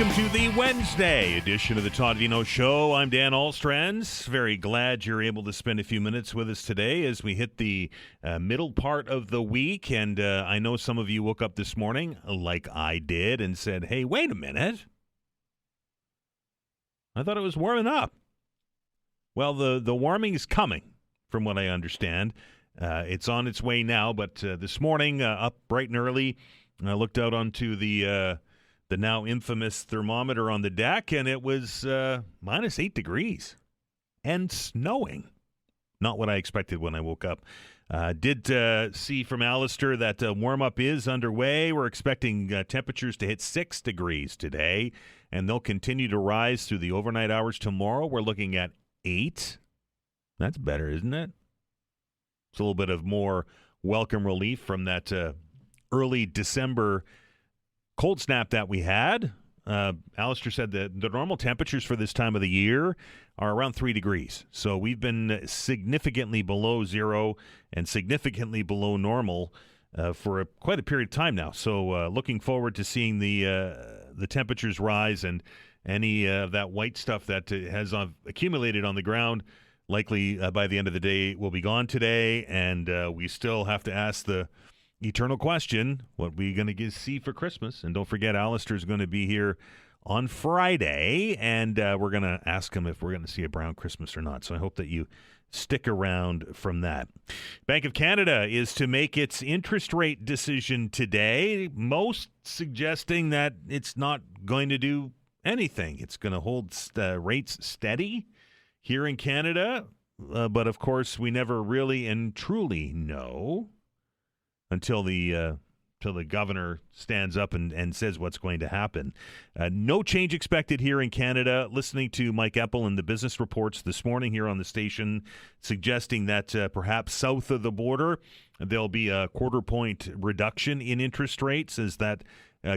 Welcome to the Wednesday edition of the Todd Veinotte Show. I'm Dan Alstrands. Very glad you're able to spend a few minutes with us today as we hit the middle part of the week. And I know some of you woke up this morning, like I did, and said, hey, wait a minute. I thought it was warming up. Well, the warming is coming, from what I understand. It's on its way now, but this morning, up bright and early, I looked out onto the now infamous thermometer on the deck, and it was minus 8 degrees and snowing. Not what I expected when I woke up. Did see from Alistair that warm-up is underway. We're expecting temperatures to hit 6 degrees today, and they'll continue to rise through the overnight hours tomorrow. We're looking at 8. That's better, isn't it? It's a little bit of more welcome relief from that early December cold snap that we had. Alistair said that the normal temperatures for this time of the year are around 3 degrees. So we've been significantly below zero and significantly below normal for quite a period of time now. So looking forward to seeing the temperatures rise, and any of that white stuff that has accumulated on the ground likely by the end of the day will be gone today. And we still have to ask the eternal question, what we going to see for Christmas? And don't forget, Alistair's going to be here on Friday, and we're going to ask him if we're going to see a brown Christmas or not. So I hope that you stick around from that. Bank of Canada is to make its interest rate decision today, most suggesting that it's not going to do anything. It's going to hold rates steady here in Canada, but of course we never really and truly know until the governor stands up and says what's going to happen. No change expected here in Canada. Listening to Mike Eppel in the business reports this morning here on the station, suggesting that perhaps south of the border there'll be a quarter-point reduction in interest rates as that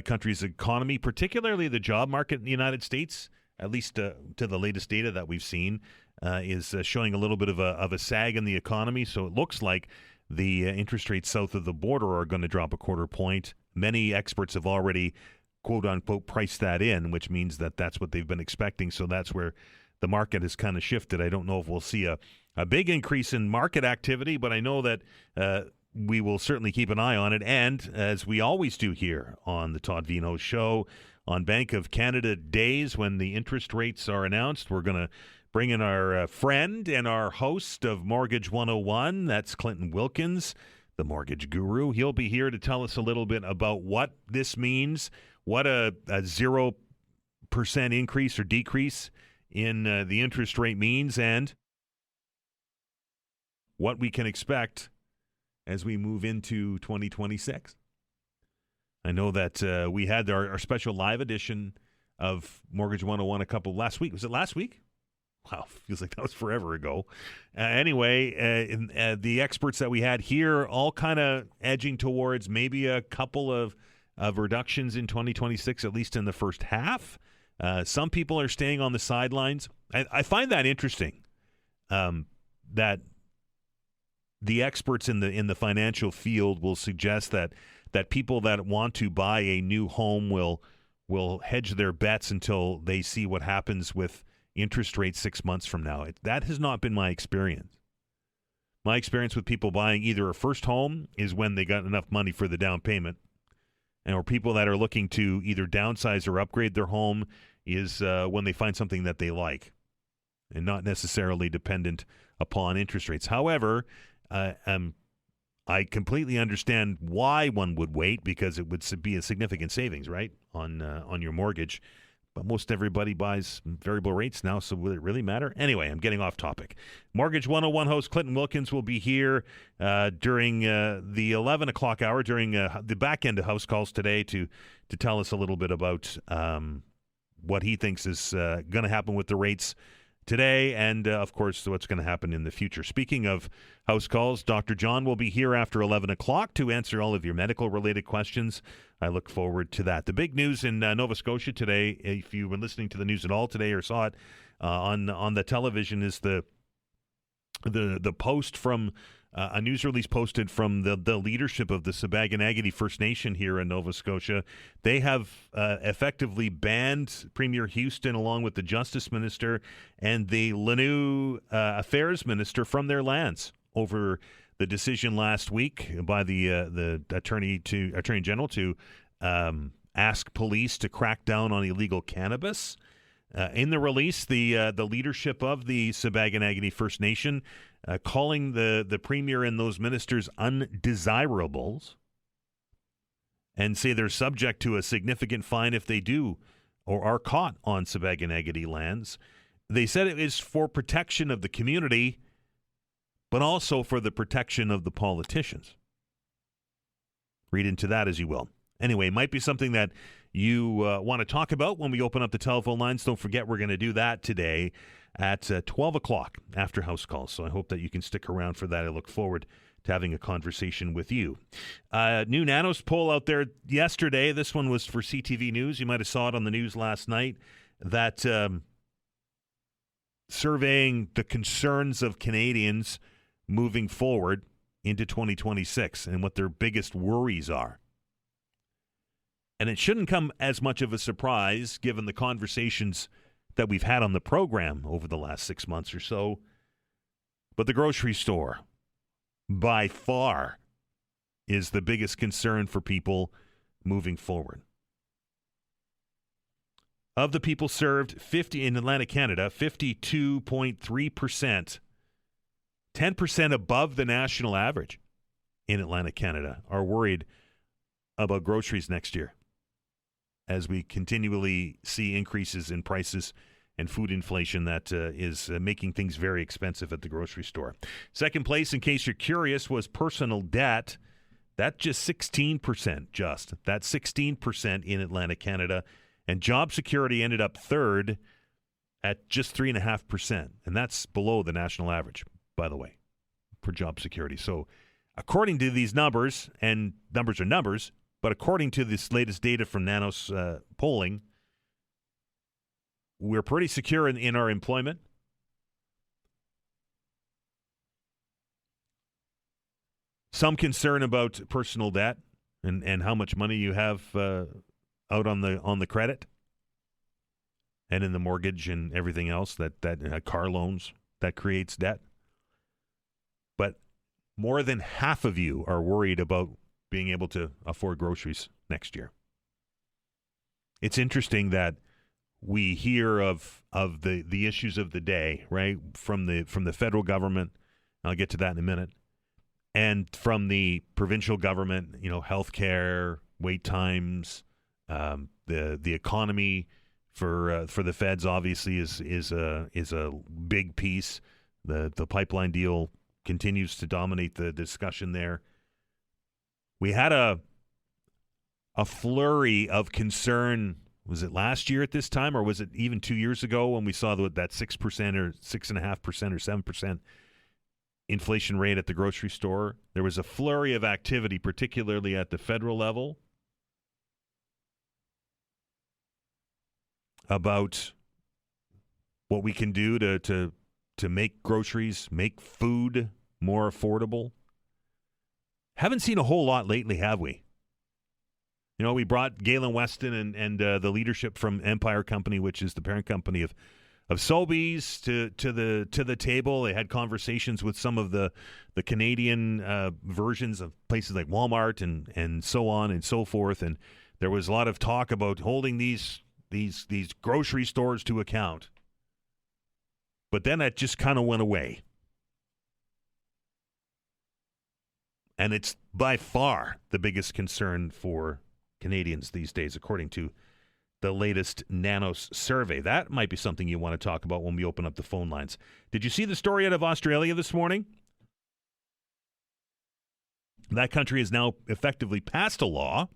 country's economy, particularly the job market in the United States, at least to the latest data that we've seen, is showing a little bit of a sag in the economy. So it looks like the interest rates south of the border are going to drop a quarter point. Many experts have already, quote-unquote, priced that in, which means that that's what they've been expecting. So that's where the market has kind of shifted. I don't know if we'll see a big increase in market activity, but I know that we will certainly keep an eye on it. And as we always do here on the Todd Veinotte Show, on Bank of Canada days when the interest rates are announced, we're going to bring in our friend and our host of Mortgage 101. That's Clinton Wilkins, the mortgage guru. He'll be here to tell us a little bit about what this means, what a 0% increase or decrease in the interest rate means, and what we can expect as we move into 2026. I know that we had our special live edition of Mortgage 101 last week. Was it last week? Wow, feels like that was forever ago. Anyway, the experts that we had here all kind of edging towards maybe a couple of reductions in 2026, at least in the first half. Some people are staying on the sidelines. I find that interesting, that the experts in the financial field will suggest that people that want to buy a new home will hedge their bets until they see what happens with interest rates 6 months from now. That has not been my experience. My experience with people buying either a first home is when they got enough money for the down payment, or people that are looking to either downsize or upgrade their home is when they find something that they like, and not necessarily dependent upon interest rates. However, I completely understand why one would wait, because it would be a significant savings, right, on your mortgage. But most everybody buys variable rates now, so will it really matter? Anyway, I'm getting off topic. Mortgage 101 host Clinton Wilkins will be here during the 11 o'clock hour, during the back end of house calls today to tell us a little bit about what he thinks is going to happen with the rates today, and of course what's going to happen in the future. Speaking of house calls, Dr. John will be here after 11 o'clock to answer all of your medical related questions. I look forward to that. The big news in Nova Scotia today, if you were listening to the news at all today or saw it on the television, is the post from A news release posted from the leadership of the Sipekne'katik First Nation here in Nova Scotia. They have effectively banned Premier Houston, along with the Justice Minister and the Lanau Affairs Minister, from their lands over the decision last week by the Attorney General to ask police to crack down on illegal cannabis. In the release, the leadership of the Sipekne'katik First Nation calling the premier and those ministers undesirables, and say they're subject to a significant fine if they do or are caught on Sipekne'katik lands. They said it is for protection of the community, but also for the protection of the politicians. Read into that as you will. Anyway, it might be something that you want to talk about when we open up the telephone lines. Don't forget, we're going to do that today at 12 o'clock after house calls. So I hope that you can stick around for that. I look forward to having a conversation with you. New Nanos poll out there yesterday. This one was for CTV News. You might have saw it on the news last night. That surveying the concerns of Canadians moving forward into 2026 and what their biggest worries are. And it shouldn't come as much of a surprise given the conversations that we've had on the program over the last 6 months or so. But the grocery store, by far, is the biggest concern for people moving forward. Of the people served, 50 in Atlantic Canada, 52.3%, 10% above the national average in Atlantic Canada, are worried about groceries next year, as we continually see increases in prices and food inflation that is making things very expensive at the grocery store. Second place, in case you're curious, was personal debt. That's just 16%, That's 16% in Atlantic Canada. And job security ended up third at just 3.5%. And that's below the national average, by the way, for job security. So according to these numbers, and numbers are numbers, but according to this latest data from Nanos polling, we're pretty secure in our employment. Some concern about personal debt and how much money you have out on the credit and in the mortgage and everything else, that car loans, that creates debt. But more than half of you are worried about being able to afford groceries next year. It's interesting that we hear of the issues of the day, right, from the federal government. I'll get to that in a minute, and from the provincial government. Healthcare, wait times, the economy for the feds obviously is a big piece. The pipeline deal continues to dominate the discussion there. We had a flurry of concern. Was it last year at this time, or was it even 2 years ago when we saw that 6% or 6.5% or 7% inflation rate at the grocery store? There was a flurry of activity, particularly at the federal level, about what we can do to make groceries, make food more affordable. Haven't seen a whole lot lately, have we? We brought Galen Weston and the leadership from Empire Company, which is the parent company of Sobeys, to the table. They had conversations with some of the Canadian versions of places like Walmart and so on and so forth. And there was a lot of talk about holding these grocery stores to account. But then that just kind of went away. And it's by far the biggest concern for Canadians these days, according to the latest Nanos survey. That might be something you want to talk about when we open up the phone lines. Did you see the story out of Australia this morning? That country has now effectively passed a law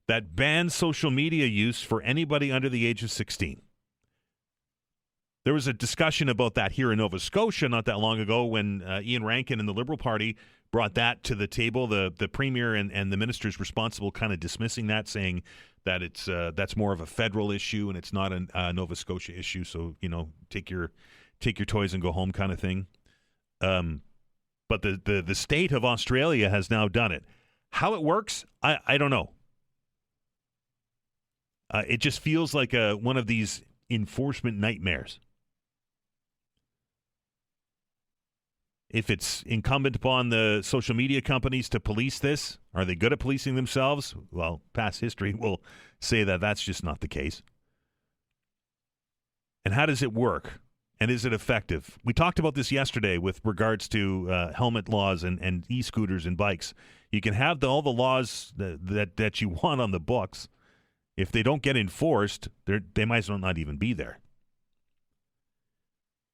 that bans social media use for anybody under the age of 16. There was a discussion about that here in Nova Scotia not that long ago when Ian Rankin and the Liberal Party brought that to the table. The Premier and the ministers responsible kind of dismissing that, saying that it's that's more of a federal issue and it's not a Nova Scotia issue. So, take your toys and go home kind of thing. But but the state of Australia has now done it. How it works, I don't know. It just feels like one of these enforcement nightmares. If it's incumbent upon the social media companies to police this, are they good at policing themselves? Well, past history will say that that's just not the case. And how does it work? And is it effective? We talked about this yesterday with regards to helmet laws and e-scooters and bikes. You can have all the laws that you want on the books. If they don't get enforced, they might as well not even be there.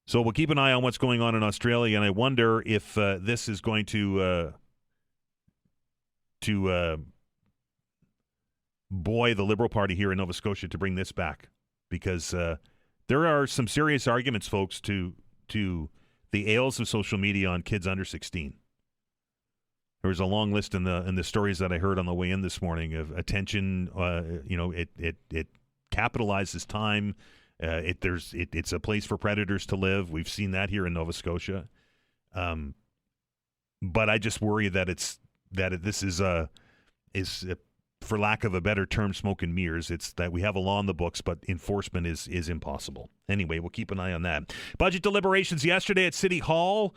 So we'll keep an eye on what's going on in Australia, and I wonder if this is going to buoy the Liberal Party here in Nova Scotia to bring this back, because there are some serious arguments, folks, to the ails of social media on kids under 16. There was a long list in the stories that I heard on the way in this morning of attention. It capitalizes time. It's a place for predators to live. We've seen that here in Nova Scotia. But I just worry that this is for lack of a better term, smoke and mirrors. It's that we have a law in the books, but enforcement is impossible. Anyway, we'll keep an eye on that. Budget deliberations yesterday at City Hall.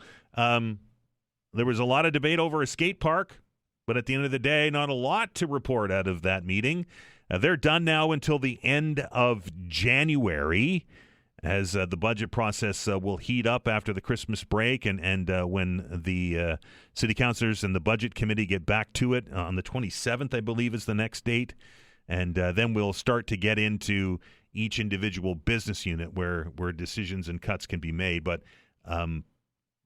There was a lot of debate over a skate park, but at the end of the day, not a lot to report out of that meeting. They're done now until the end of January, as the budget process will heat up after the Christmas break, and when the city councilors and the budget committee get back to it on the 27th, I believe is the next date, and then we'll start to get into each individual business unit where decisions and cuts can be made. But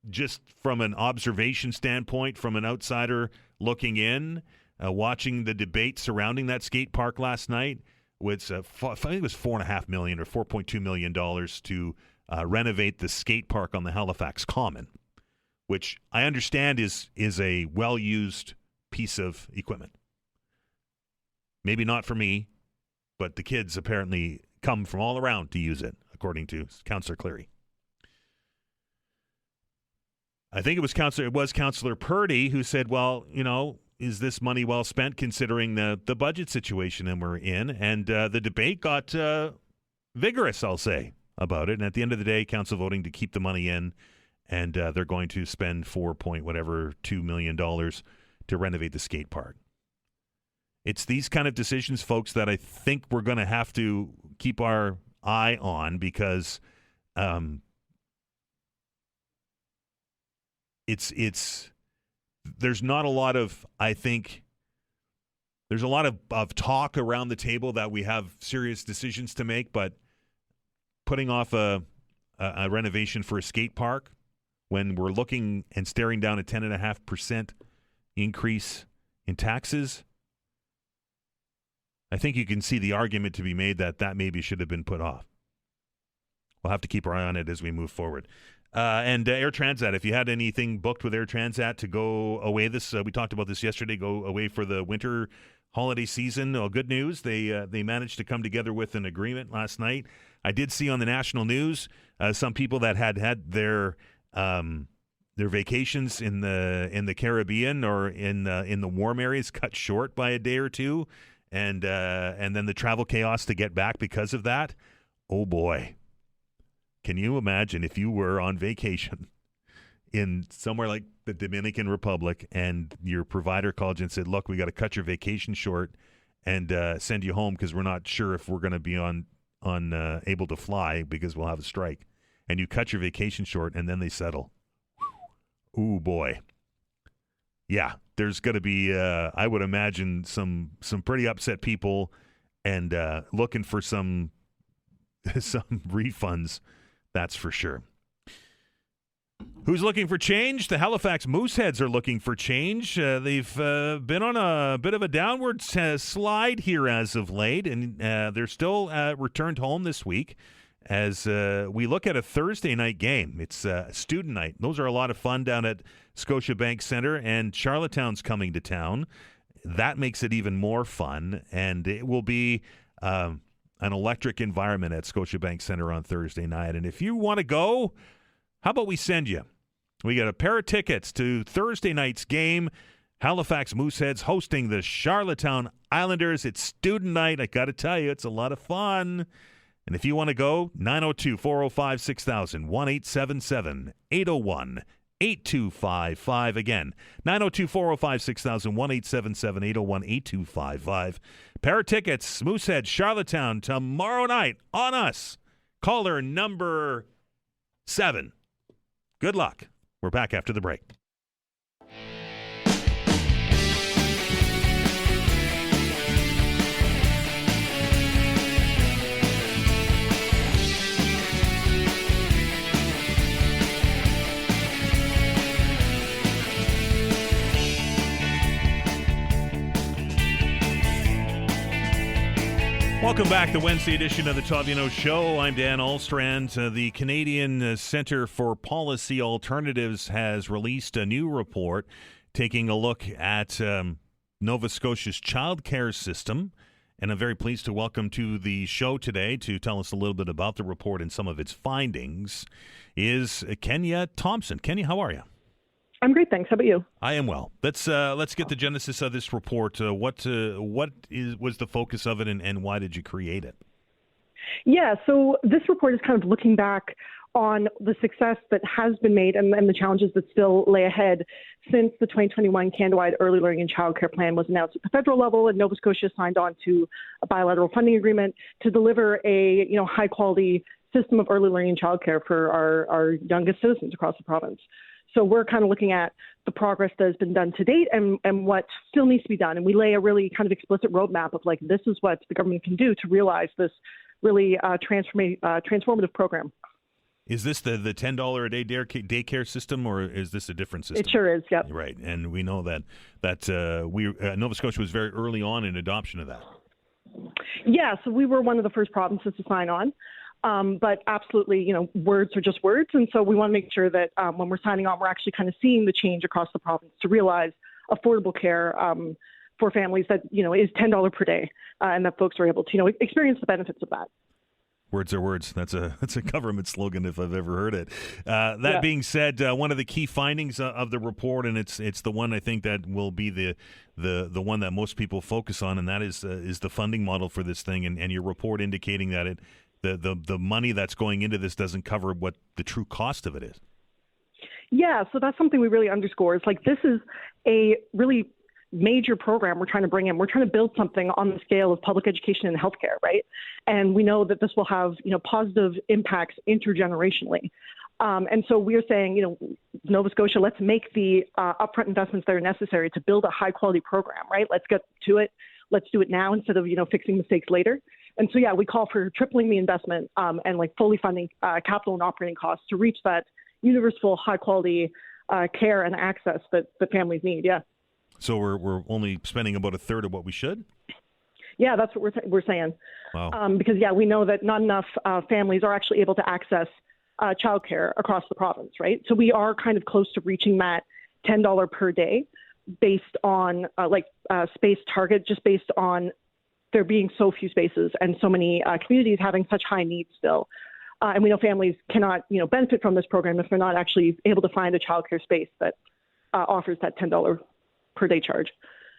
just from an observation standpoint, from an outsider looking in, watching the debate surrounding that skate park last night, with I think it was $4.5 million or $4.2 million to renovate the skate park on the Halifax Common, which I understand is a well-used piece of equipment. Maybe not for me, but the kids apparently come from all around to use it, according to Councillor Cleary. I think it was Councillor Purdy who said, well, is this money well spent considering the budget situation that we're in? And the debate got vigorous, I'll say, about it. And at the end of the day, council voting to keep the money in, and they're going to spend $2 million to renovate the skate park. It's these kind of decisions, folks, that I think we're going to have to keep our eye on, because there's not a lot of, I think, there's a lot of talk around the table that we have serious decisions to make, but putting off a renovation for a skate park when we're looking and staring down a 10.5% increase in taxes, I think you can see the argument to be made that maybe should have been put off. We'll have to keep our eye on it as we move forward. And Air Transat, if you had anything booked with Air Transat to go away we talked about this yesterday, go away for the winter holiday season. Well, good news, they managed to come together with an agreement last night. I did see on the national news some people that had their vacations in the Caribbean or in the warm areas cut short by a day or two, and then the travel chaos to get back because of that. Oh boy. Can you imagine if you were on vacation in somewhere like the Dominican Republic and your provider called you and said, look, we got to cut your vacation short and send you home because we're not sure if we're going to be able to fly because we'll have a strike. And you cut your vacation short and then they settle. Ooh, boy. Yeah, there's going to be, I would imagine, some pretty upset people and looking for some refunds. That's for sure. Who's looking for change? The Halifax Mooseheads are looking for change. They've been on a bit of a downward slide here as of late, and they're still returned home this week as we look at a Thursday night game. It's student night. Those are a lot of fun down at Scotiabank Centre, and Charlottetown's coming to town. That makes it even more fun, and it will be an electric environment at Scotiabank Centre on Thursday night. And if you want to go, how about we send you? We got a pair of tickets to Thursday night's game. Halifax Mooseheads hosting the Charlottetown Islanders. It's student night. I got to tell you, it's a lot of fun. And if you want to go, 902-405-6000, 1-877-801-8255. Again, 902-405-6000, 1-877-801-8255. Pair of tickets, Mooseheads, Charlottetown, tomorrow night on us. Caller number 7. Good luck. We're back after the break. Welcome back to the Wednesday edition of the Todd Veinotte Show. I'm Dan Alstrand. The Canadian Centre for Policy Alternatives has released a new report taking a look at Nova Scotia's childcare system. And I'm very pleased to welcome to the show today to tell us a little bit about the report and some of its findings is Kenya Thompson. Kenya, how are you? I'm great, thanks. How about you? I am well. Let's get the genesis of this report. What was the focus of it, and why did you create it? Yeah, so this report is kind of looking back on the success that has been made and the challenges that still lay ahead since the 2021 Canada-wide Early Learning and Childcare Plan was announced at the federal level, and Nova Scotia signed on to a bilateral funding agreement to deliver a high-quality system of early learning and childcare for our youngest citizens across the province. So we're kind of looking at the progress that has been done to date and what still needs to be done. And we lay a really kind of explicit roadmap of this is what the government can do to realize this really transformative program. Is this the $10 a day daycare system, or is this a different system? It sure is, yep. Right, and we know that Nova Scotia was very early on in adoption of that. Yeah, so we were one of the first provinces to sign on. But absolutely, words are just words. And so we want to make sure that when we're signing on, we're actually kind of seeing the change across the province to realize affordable care for families that, is $10 per day and that folks are able to, experience the benefits of that. Words are words. That's a government slogan if I've ever heard it. That being said, one of the key findings of the report, and it's the one I think that will be the one that most people focus on, and that is the funding model for this thing. And your report indicating that the money that's going into this doesn't cover what the true cost of it is. Yeah, so that's something we really underscore. It's this is a really major program we're trying to bring in. We're trying to build something on the scale of public education and healthcare, right? And we know that this will have, positive impacts intergenerationally. And so we're saying, Nova Scotia, let's make the upfront investments that are necessary to build a high-quality program, right? Let's get to it. Let's do it now instead of, fixing mistakes later. And so, we call for tripling the investment and fully funding capital and operating costs to reach that universal high-quality care and access that families need, yeah. So we're only spending about a third of what we should? Yeah, that's what we're saying. Wow. Because, we know that not enough families are actually able to access childcare across the province, right? So we are kind of close to reaching that $10 per day based on space target, just based on there being so few spaces and so many communities having such high needs still. And we know families cannot, benefit from this program if they're not actually able to find a childcare space that offers that $10 per day charge.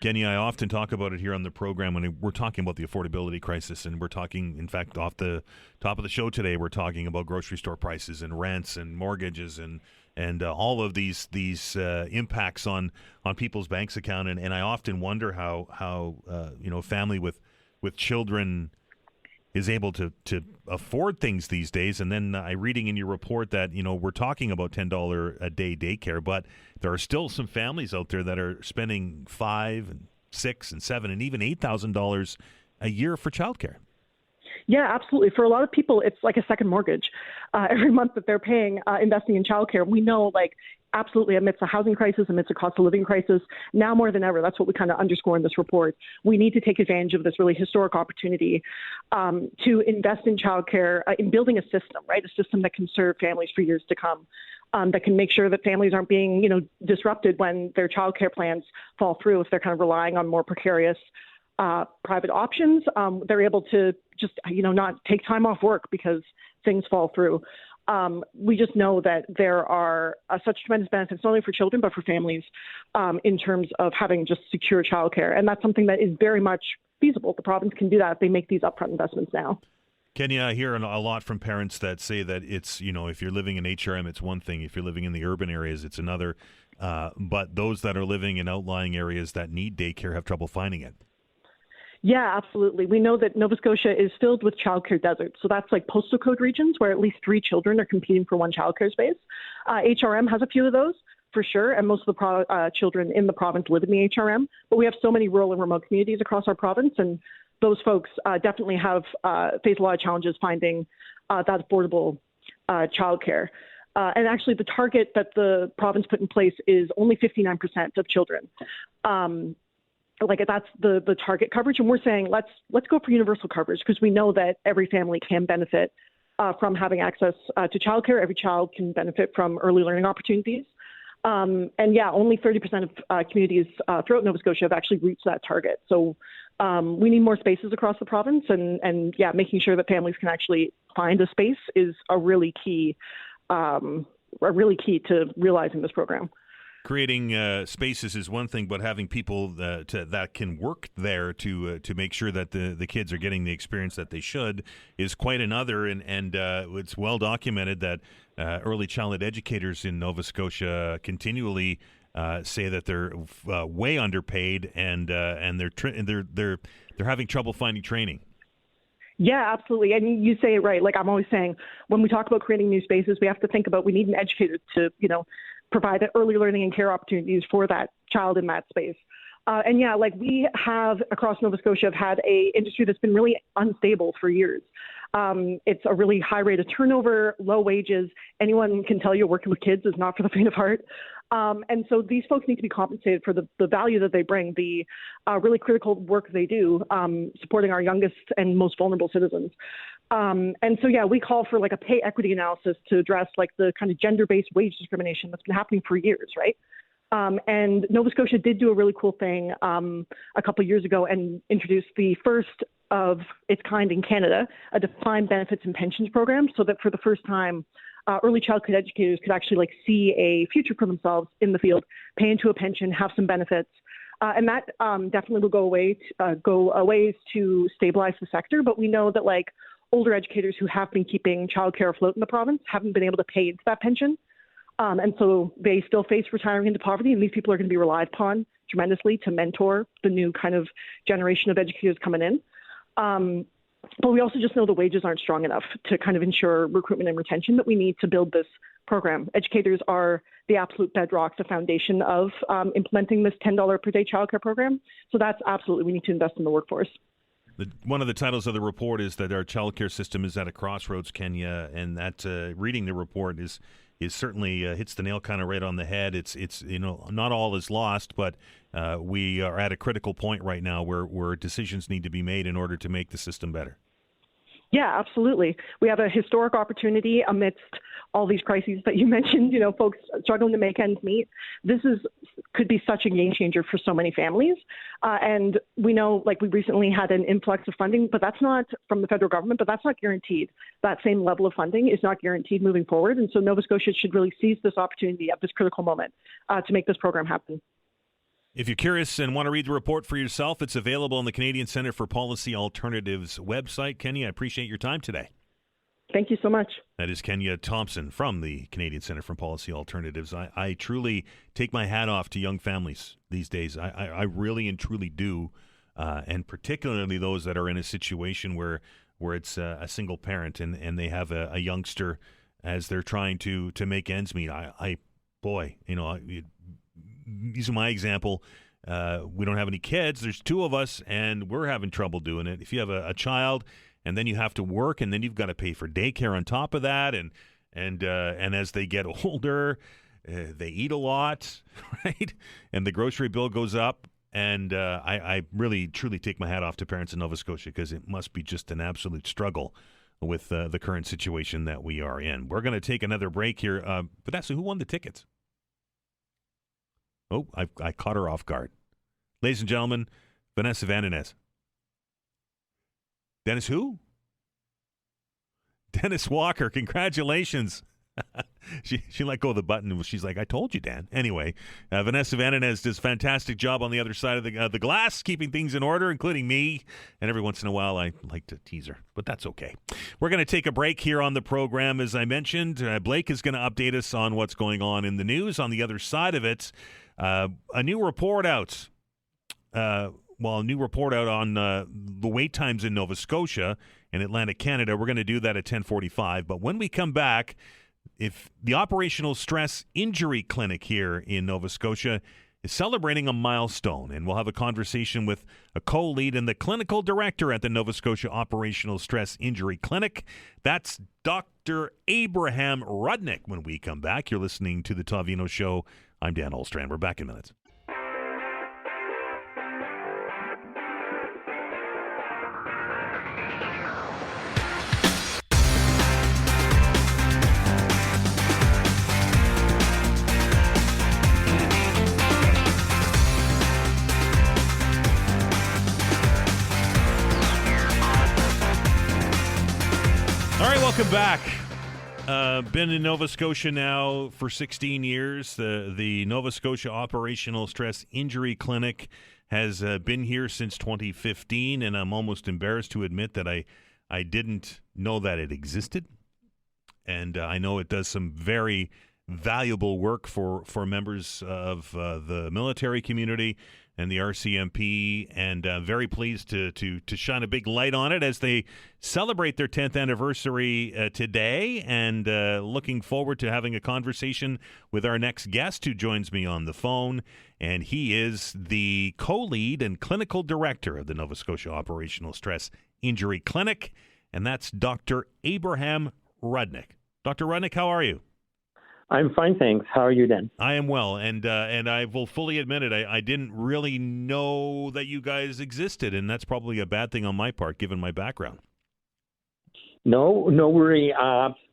Kenny, I often talk about it here on the program when we're talking about the affordability crisis, and we're talking, in fact, off the top of the show today, we're talking about grocery store prices and rents and mortgages and all of these impacts on people's banks account. And I often wonder how a family with children is able to afford things these days. And then I reading in your report that, we're talking about $10 a day daycare, but there are still some families out there that are spending $5,000 and $6,000 and $7,000 and even $8,000 a year for childcare. Yeah, absolutely. For a lot of people, it's like a second mortgage every month that they're paying investing in childcare. We know, absolutely, amidst a housing crisis, amidst a cost of living crisis, now more than ever, that's what we kind of underscore in this report. We need to take advantage of this really historic opportunity to invest in childcare, in building a system, right? A system that can serve families for years to come, that can make sure that families aren't being, disrupted when their childcare plans fall through if they're kind of relying on more precarious private options. They're able to just, not take time off work because things fall through. we just know that there are such tremendous benefits, not only for children, but for families in terms of having just secure childcare. And that's something that is very much feasible. The province can do that if they make these upfront investments now. Kenya, I hear a lot from parents that say that it's, if you're living in HRM, it's one thing. If you're living in the urban areas, it's another. But those that are living in outlying areas that need daycare have trouble finding it. Yeah, absolutely. We know that Nova Scotia is filled with childcare deserts. So that's like postal code regions where at least 3 children are competing for one childcare space. HRM has a few of those for sure, and most of the children in the province live in the HRM. But we have so many rural and remote communities across our province, and those folks definitely have faced a lot of challenges finding that affordable childcare. And actually, the target that the province put in place is only 59% of children. That's the target coverage, and we're saying let's go for universal coverage because we know that every family can benefit from having access to childcare. Every child can benefit from early learning opportunities. Only 30% of communities throughout Nova Scotia have actually reached that target. So we need more spaces across the province, and making sure that families can actually find a space is a really key to realizing this program. Creating spaces is one thing, but having people that can work there to make sure that the kids are getting the experience that they should is quite another. And it's well documented that early childhood educators in Nova Scotia continually say that they're way underpaid and they're having trouble finding training. Yeah, absolutely. And you say it right. Like I'm always saying, when we talk about creating new spaces, we have to think about we need an educator to, provide early learning and care opportunities for that child in that space. We have across Nova Scotia have had a industry that's been really unstable for years. It's a really high rate of turnover, low wages. Anyone can tell you working with kids is not for the faint of heart. And so these folks need to be compensated for the value that they bring, the really critical work they do, supporting our youngest and most vulnerable citizens. We call for like a pay equity analysis to address like the kind of gender-based wage discrimination that's been happening for years, right? And Nova Scotia did do a really cool thing a couple of years ago and introduced the first of its kind in Canada, a defined benefits and pensions program, so that for the first time, early childhood educators could actually see a future for themselves in the field, pay into a pension, have some benefits. And that definitely will go a ways to stabilize the sector. But we know that older educators who have been keeping childcare afloat in the province haven't been able to pay into that pension. And so they still face retiring into poverty. And these people are going to be relied upon tremendously to mentor the new kind of generation of educators coming in. But we also just know the wages aren't strong enough to kind of ensure recruitment and retention that we need to build this program. Educators are the absolute bedrock, the foundation of implementing this $10 per day childcare program. So that's absolutely, we need to invest in the workforce. One of the titles of the report is that our childcare system is at a crossroads, Kenya, and that reading the report is certainly hits the nail kind of right on the head. It's not all is lost, but we are at a critical point right now where decisions need to be made in order to make the system better. Yeah, absolutely. We have a historic opportunity amidst all these crises that you mentioned, folks struggling to make ends meet. This could be such a game changer for so many families. And we know, we recently had an influx of funding, but that's not from the federal government, but that's not guaranteed. That same level of funding is not guaranteed moving forward. And so Nova Scotia should really seize this opportunity at this critical moment to make this program happen. If you're curious and want to read the report for yourself, it's available on the Canadian Centre for Policy Alternatives website. Kenya, I appreciate your time today. Thank you so much. That is Kenya Thompson from the Canadian Centre for Policy Alternatives. I truly take my hat off to young families these days. I really and truly do, and particularly those that are in a situation where it's a single parent and they have a youngster as they're trying to make ends meet. Using my example, we don't have any kids. There's 2 of us, and we're having trouble doing it. If you have a child, and then you have to work, and then you've got to pay for daycare on top of that, and as they get older, they eat a lot, right? And the grocery bill goes up. And I really, truly take my hat off to parents in Nova Scotia because it must be just an absolute struggle with the current situation that we are in. We're going to take another break here. Vanessa, who won the tickets? Oh, I caught her off guard. Ladies and gentlemen, Vanessa Van Dennis who? Dennis Walker, congratulations. She let go of the button. She's like, I told you, Dan. Anyway, Vanessa Veinotte does a fantastic job on the other side of the glass, keeping things in order, including me. And every once in a while, I like to tease her, but that's okay. We're going to take a break here on the program. As I mentioned, Blake is going to update us on what's going on in the news. On the other side of it, a new report out. A new report out on the wait times in Nova Scotia and Atlantic Canada. We're going to do that at 10:45. But when we come back, if the Operational Stress Injury Clinic here in Nova Scotia is celebrating a milestone, and we'll have a conversation with a co-lead and the clinical director at the Nova Scotia Operational Stress Injury Clinic. That's Dr. Abraham Rudnick when we come back. You're listening to The Todd Veinotte Show. I'm Dan Holstrand. We're back in minutes. Welcome back. Been in Nova Scotia now for 16 years. The Nova Scotia Operational Stress Injury Clinic has been here since 2015, and I'm almost embarrassed to admit that I didn't know that it existed. And I know it does some very valuable work for members of the military community and the RCMP, and very pleased to shine a big light on it as they celebrate their 10th anniversary today, and looking forward to having a conversation with our next guest who joins me on the phone, and he is the co-lead and clinical director of the Nova Scotia Operational Stress Injury Clinic, and that's Dr. Abraham Rudnick. Dr. Rudnick, how are you? I'm fine, thanks. How are you, Dan? I am well, and I will fully admit it. I didn't really know that you guys existed, and that's probably a bad thing on my part, given my background. No worry.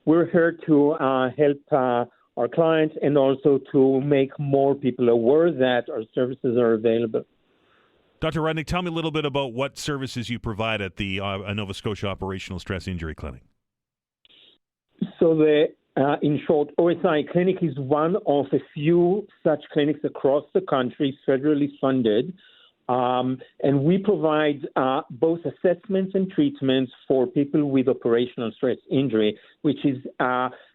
We're here to help our clients and also to make more people aware that our services are available. Dr. Rudnick, tell me a little bit about what services you provide at the Nova Scotia Operational Stress Injury Clinic. So in short, OSI Clinic is one of a few such clinics across the country, federally funded, and we provide both assessments and treatments for people with operational stress injury, which is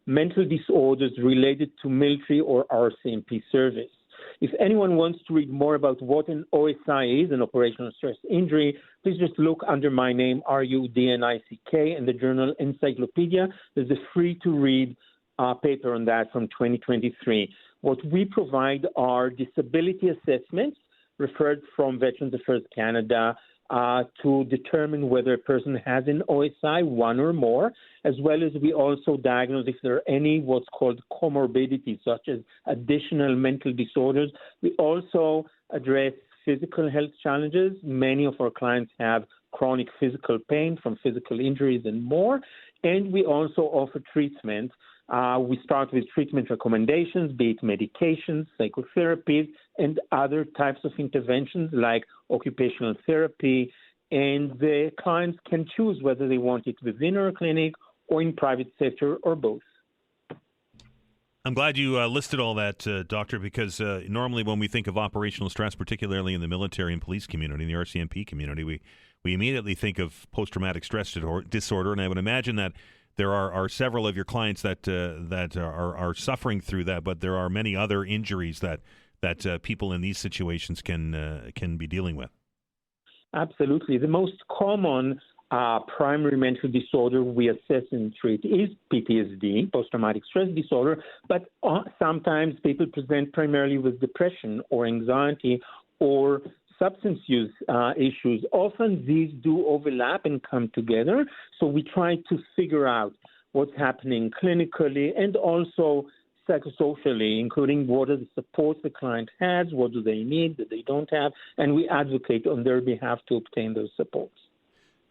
mental disorders related to military or RCMP service. If anyone wants to read more about what an OSI is, an operational stress injury, please just look under my name, Rudnick, in the journal Encyclopedia. There's a free-to-read paper on that from 2023. What we provide are disability assessments referred from Veterans Affairs Canada to determine whether a person has an OSI, one or more, as well as we also diagnose if there are any what's called comorbidities, such as additional mental disorders. We also address physical health challenges. Many of our clients have chronic physical pain from physical injuries and more, and we also offer treatment. We start with treatment recommendations, be it medications, psychotherapies, and other types of interventions like occupational therapy. And the clients can choose whether they want it within our clinic or in private sector or both. I'm glad you listed all that, Doctor, because normally when we think of operational stress, particularly in the military and police community, in the RCMP community, we immediately think of post-traumatic stress disorder, and I would imagine that there are several of your clients that are suffering through that, but there are many other injuries that people in these situations can be dealing with. Absolutely. The most common primary mental disorder we assess and treat is PTSD, post-traumatic stress disorder, but sometimes people present primarily with depression or anxiety or substance use issues. Often these do overlap and come together, so we try to figure out what's happening clinically and also psychosocially, including what are the supports the client has, what do they need that they don't have, and we advocate on their behalf to obtain those supports.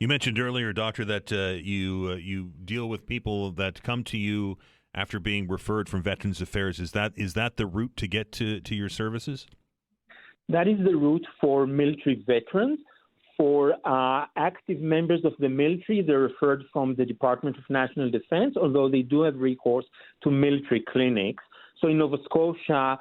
You mentioned earlier, Doctor, that you deal with people that come to you after being referred from Veterans Affairs. Is that the route to get to your services? That is the route for military veterans. For active members of the military, they're referred from the Department of National Defense, although they do have recourse to military clinics. So in Nova Scotia,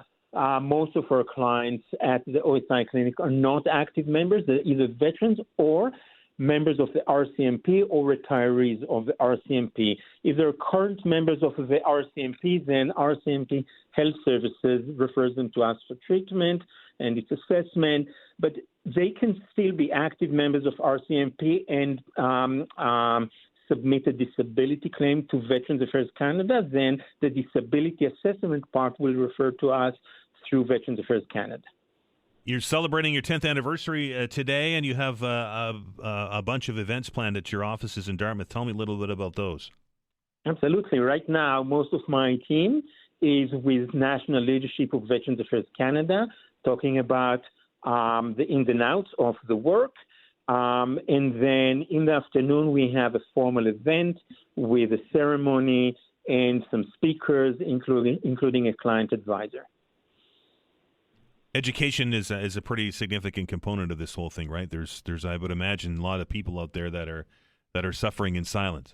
most of our clients at the OSI clinic are not active members. They're either veterans or members of the RCMP or retirees of the RCMP. If they're current members of the RCMP, then RCMP Health Services refers them to us for treatment and its assessment. But they can still be active members of RCMP and submit a disability claim to Veterans Affairs Canada. Then the disability assessment part will refer to us through Veterans Affairs Canada. You're celebrating your 10th anniversary today, and you have a bunch of events planned at your offices in Dartmouth. Tell me a little bit about those. Absolutely. Right now, most of my team is with National Leadership of Veterans Affairs Canada, talking about the ins and outs of the work. And then in the afternoon, we have a formal event with a ceremony and some speakers, including a client advisor. Education is a pretty significant component of this whole thing, right? There's I would imagine a lot of people out there that are suffering in silence.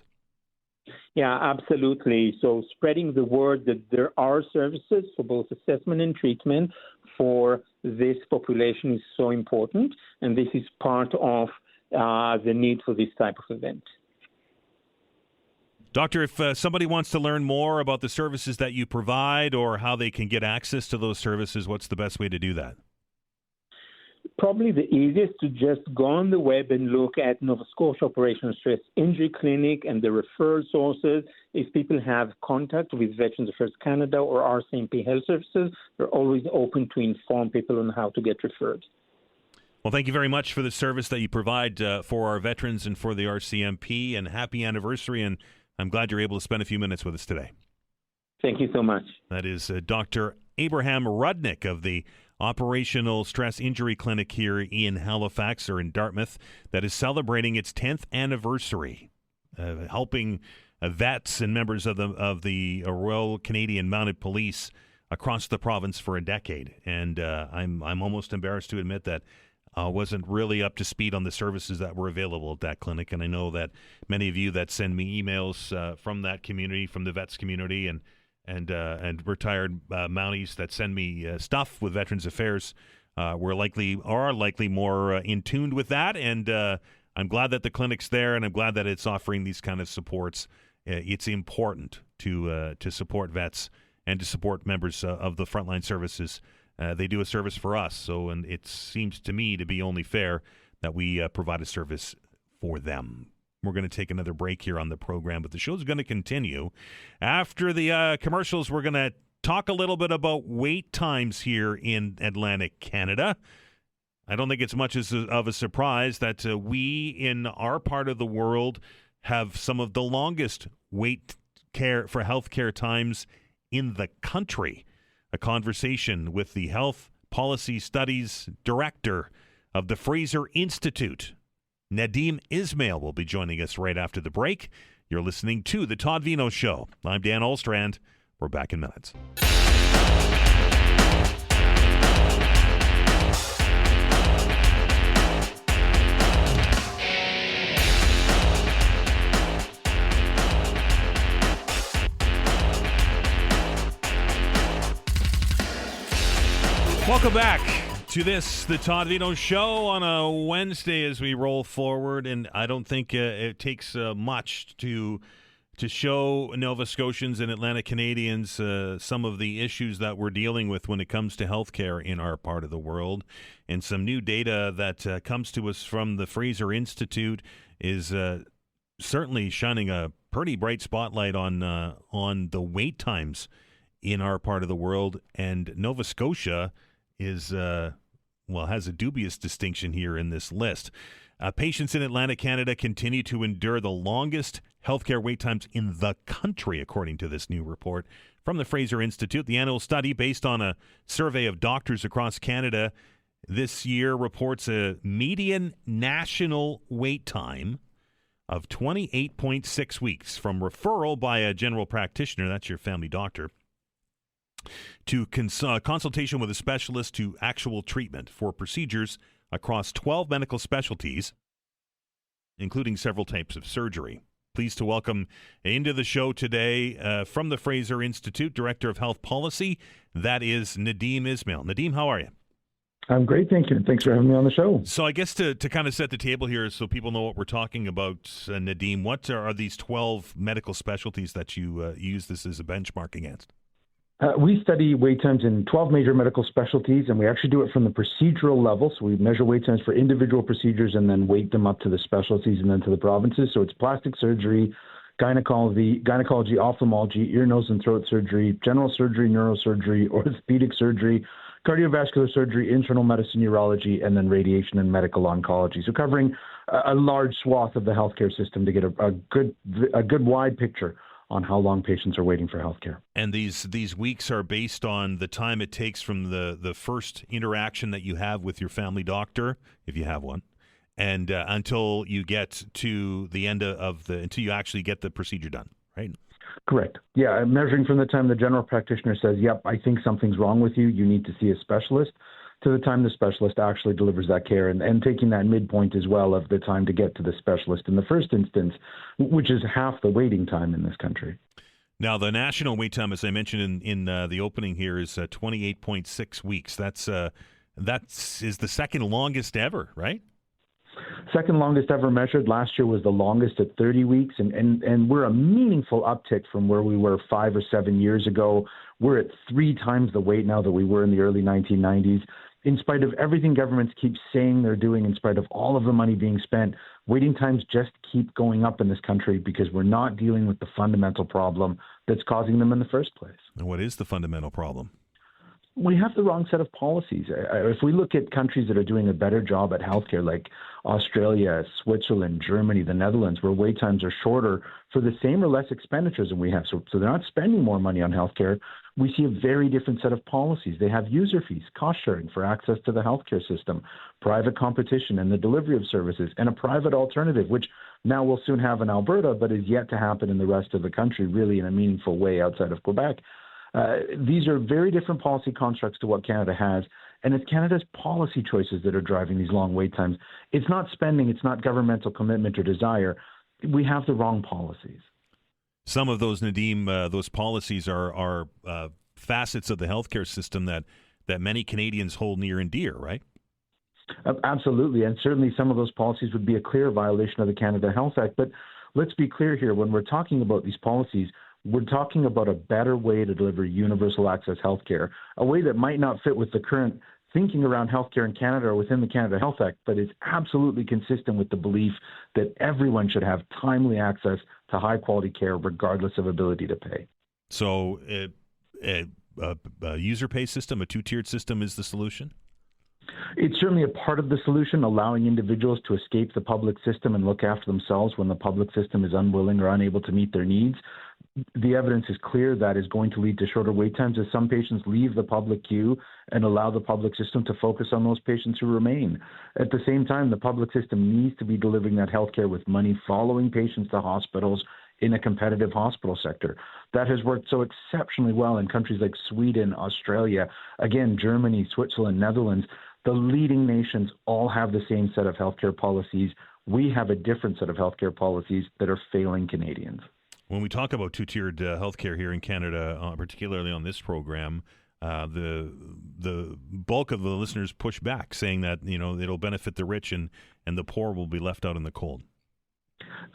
Yeah, absolutely. So spreading the word that there are services for both assessment and treatment for this population is so important, and this is part of the need for this type of event. Doctor, if somebody wants to learn more about the services that you provide or how they can get access to those services, what's the best way to do that? Probably the easiest to just go on the web and look at Nova Scotia Operational Stress Injury Clinic and the referral sources. If people have contact with Veterans Affairs Canada or RCMP Health Services, they're always open to inform people on how to get referred. Well, thank you very much for the service that you provide for our veterans and for the RCMP, and happy anniversary, and I'm glad you're able to spend a few minutes with us today. Thank you so much. That is Dr. Abraham Rudnick of the Operational Stress Injury Clinic here in Halifax, or in Dartmouth, that is celebrating its 10th anniversary, helping vets and members of the Royal Canadian Mounted Police across the province for a decade. And I'm almost embarrassed to admit that wasn't really up to speed on the services that were available at that clinic. And I know that many of you that send me emails from that community, from the vets community, and retired Mounties that send me stuff with Veterans Affairs are likely more in tune with that. And I'm glad that the clinic's there, and I'm glad that it's offering these kind of supports. It's important to support vets and to support members of the frontline services. They do a service for us, and it seems to me to be only fair that we provide a service for them. We're going to take another break here on the program, but the show's going to continue. After the commercials, we're going to talk a little bit about wait times here in Atlantic Canada. I don't think it's much of a surprise that we in our part of the world have some of the longest wait care for healthcare times in the country. A conversation with the Health Policy Studies Director of the Fraser Institute, Nadeem Esmail, will be joining us right after the break. You're listening to The Todd Veinotte Show. I'm Dan Olstrand. We're back in minutes. Welcome back to the Todd Veinotte Show on a Wednesday as we roll forward, and I don't think it takes much to show Nova Scotians and Atlantic Canadians some of the issues that we're dealing with when it comes to healthcare in our part of the world. And some new data that comes to us from the Fraser Institute is certainly shining a pretty bright spotlight on the wait times in our part of the world, and Nova Scotia has a dubious distinction here in this list. Patients in Atlantic Canada continue to endure the longest healthcare wait times in the country, according to this new report from the Fraser Institute. The annual study, based on a survey of doctors across Canada this year, reports a median national wait time of 28.6 weeks from referral by a general practitioner, that's your family doctor, to consultation with a specialist to actual treatment for procedures across 12 medical specialties, including several types of surgery. Pleased to welcome into the show today from the Fraser Institute, Director of Health Policy, that is Nadeem Esmail. Nadeem, how are you? I'm great, thank you. Thanks for having me on the show. So I guess to kind of set the table here so people know what we're talking about, Nadeem, what are these 12 medical specialties that you use this as a benchmark against? We study wait times in 12 major medical specialties, and we actually do it from the procedural level. So we measure wait times for individual procedures and then weight them up to the specialties and then to the provinces. So it's plastic surgery, gynecology, ophthalmology, ear, nose, and throat surgery, general surgery, neurosurgery, orthopedic surgery, cardiovascular surgery, internal medicine, urology, and then radiation and medical oncology. So covering a large swath of the healthcare system to get a good wide picture on how long patients are waiting for healthcare. And these weeks are based on the time it takes from the first interaction that you have with your family doctor, if you have one, and until you get to the end until you actually get the procedure done, right? Correct. Yeah, I'm measuring from the time the general practitioner says, yep, I think something's wrong with you, you need to see a specialist, to the time the specialist actually delivers that care, and taking that midpoint as well of the time to get to the specialist in the first instance, which is half the waiting time in this country. Now, the national wait time, as I mentioned in the opening here, is 28.6 weeks. That's the second longest ever, right? Second longest ever measured. Last year was the longest at 30 weeks, and we're a meaningful uptick from where we were 5 or 7 years ago. We're at 3 times the wait now that we were in the early 1990s. In spite of everything governments keep saying they're doing, in spite of all of the money being spent, waiting times just keep going up in this country because we're not dealing with the fundamental problem that's causing them in the first place. And what is the fundamental problem? We have the wrong set of policies. If we look at countries that are doing a better job at healthcare, like Australia, Switzerland, Germany, the Netherlands, where wait times are shorter for the same or less expenditures than we have, so they're not spending more money on healthcare, we see a very different set of policies. They have user fees, cost sharing for access to the healthcare system, private competition in the delivery of services, and a private alternative, which now we'll soon have in Alberta, but is yet to happen in the rest of the country, really in a meaningful way outside of Quebec. These are very different policy constructs to what Canada has, and it's Canada's policy choices that are driving these long wait times. It's not spending, it's not governmental commitment or desire. We have the wrong policies. Some of those, Nadeem, those policies are facets of the healthcare system that many Canadians hold near and dear, right? Absolutely, and certainly some of those policies would be a clear violation of the Canada Health Act. But let's be clear here, when we're talking about these policies, we're talking about a better way to deliver universal access healthcare, a way that might not fit with the current thinking around healthcare in Canada or within the Canada Health Act, but is absolutely consistent with the belief that everyone should have timely access to high-quality care regardless of ability to pay. So a user pay system, a two-tiered system is the solution? It's certainly a part of the solution, allowing individuals to escape the public system and look after themselves when the public system is unwilling or unable to meet their needs. The evidence is clear that is going to lead to shorter wait times as some patients leave the public queue and allow the public system to focus on those patients who remain. At the same time, the public system needs to be delivering that healthcare with money following patients to hospitals in a competitive hospital sector. That has worked so exceptionally well in countries like Sweden, Australia, again, Germany, Switzerland, Netherlands. The leading nations all have the same set of healthcare policies. We have a different set of healthcare policies that are failing Canadians. When we talk about two-tiered healthcare here in Canada, particularly on this program, the bulk of the listeners push back, saying that it'll benefit the rich and the poor will be left out in the cold.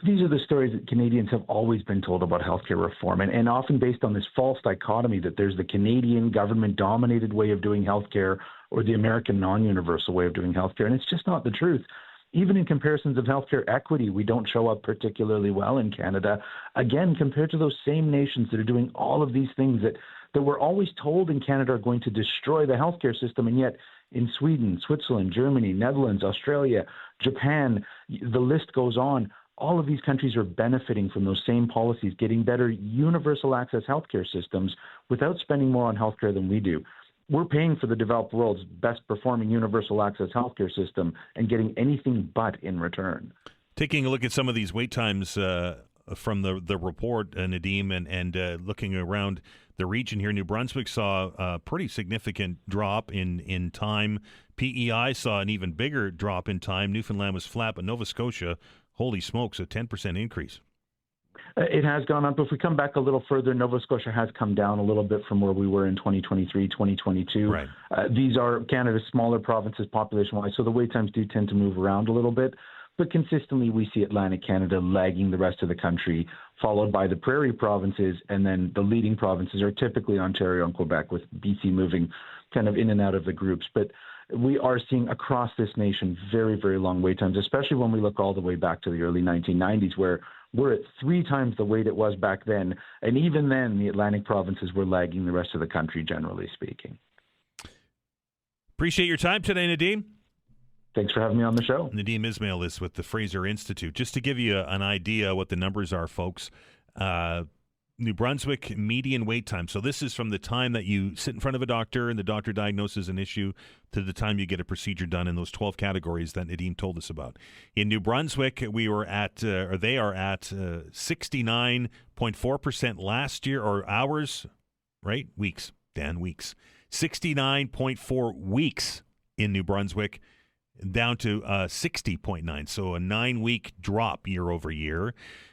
These are the stories that Canadians have always been told about healthcare reform, and often based on this false dichotomy that there's the Canadian government-dominated way of doing healthcare or the American non-universal way of doing healthcare, and it's just not the truth. Even in comparisons of healthcare equity, we don't show up particularly well in Canada, again, compared to those same nations that are doing all of these things that we're always told in Canada are going to destroy the healthcare system, and yet in Sweden, Switzerland, Germany, Netherlands, Australia, Japan, the list goes on. All of these countries are benefiting from those same policies, getting better universal access healthcare systems without spending more on healthcare than we do. We're paying for the developed world's best performing universal access healthcare system and getting anything but in return. Taking a look at some of these wait times from the report, Nadeem, and looking around the region here, New Brunswick saw a pretty significant drop in time. PEI saw an even bigger drop in time. Newfoundland was flat, but Nova Scotia, holy smokes, a 10% increase. It has gone up. If we come back a little further, Nova Scotia has come down a little bit from where we were in 2023, 2022. Right. These are Canada's smaller provinces population-wise, so the wait times do tend to move around a little bit. But consistently, we see Atlantic Canada lagging the rest of the country, followed by the prairie provinces, and then the leading provinces are typically Ontario and Quebec, with BC moving kind of in and out of the groups. But we are seeing across this nation very, very long wait times, especially when we look all the way back to the early 1990s, where we're at 3 times the wait it was back then. And even then, the Atlantic provinces were lagging the rest of the country, generally speaking. Appreciate your time today, Nadeem. Thanks for having me on the show. Nadeem Esmail is with the Fraser Institute. Just to give you an idea what the numbers are, folks, New Brunswick median wait time. So this is from the time that you sit in front of a doctor and the doctor diagnoses an issue to the time you get a procedure done in those 12 categories that Nadeem told us about. In New Brunswick, we were at, or they are at 69.4% last year, or hours, right? Weeks, Dan, weeks. 69.4 weeks in New Brunswick, down to 60.9, so a 9-week drop year over year.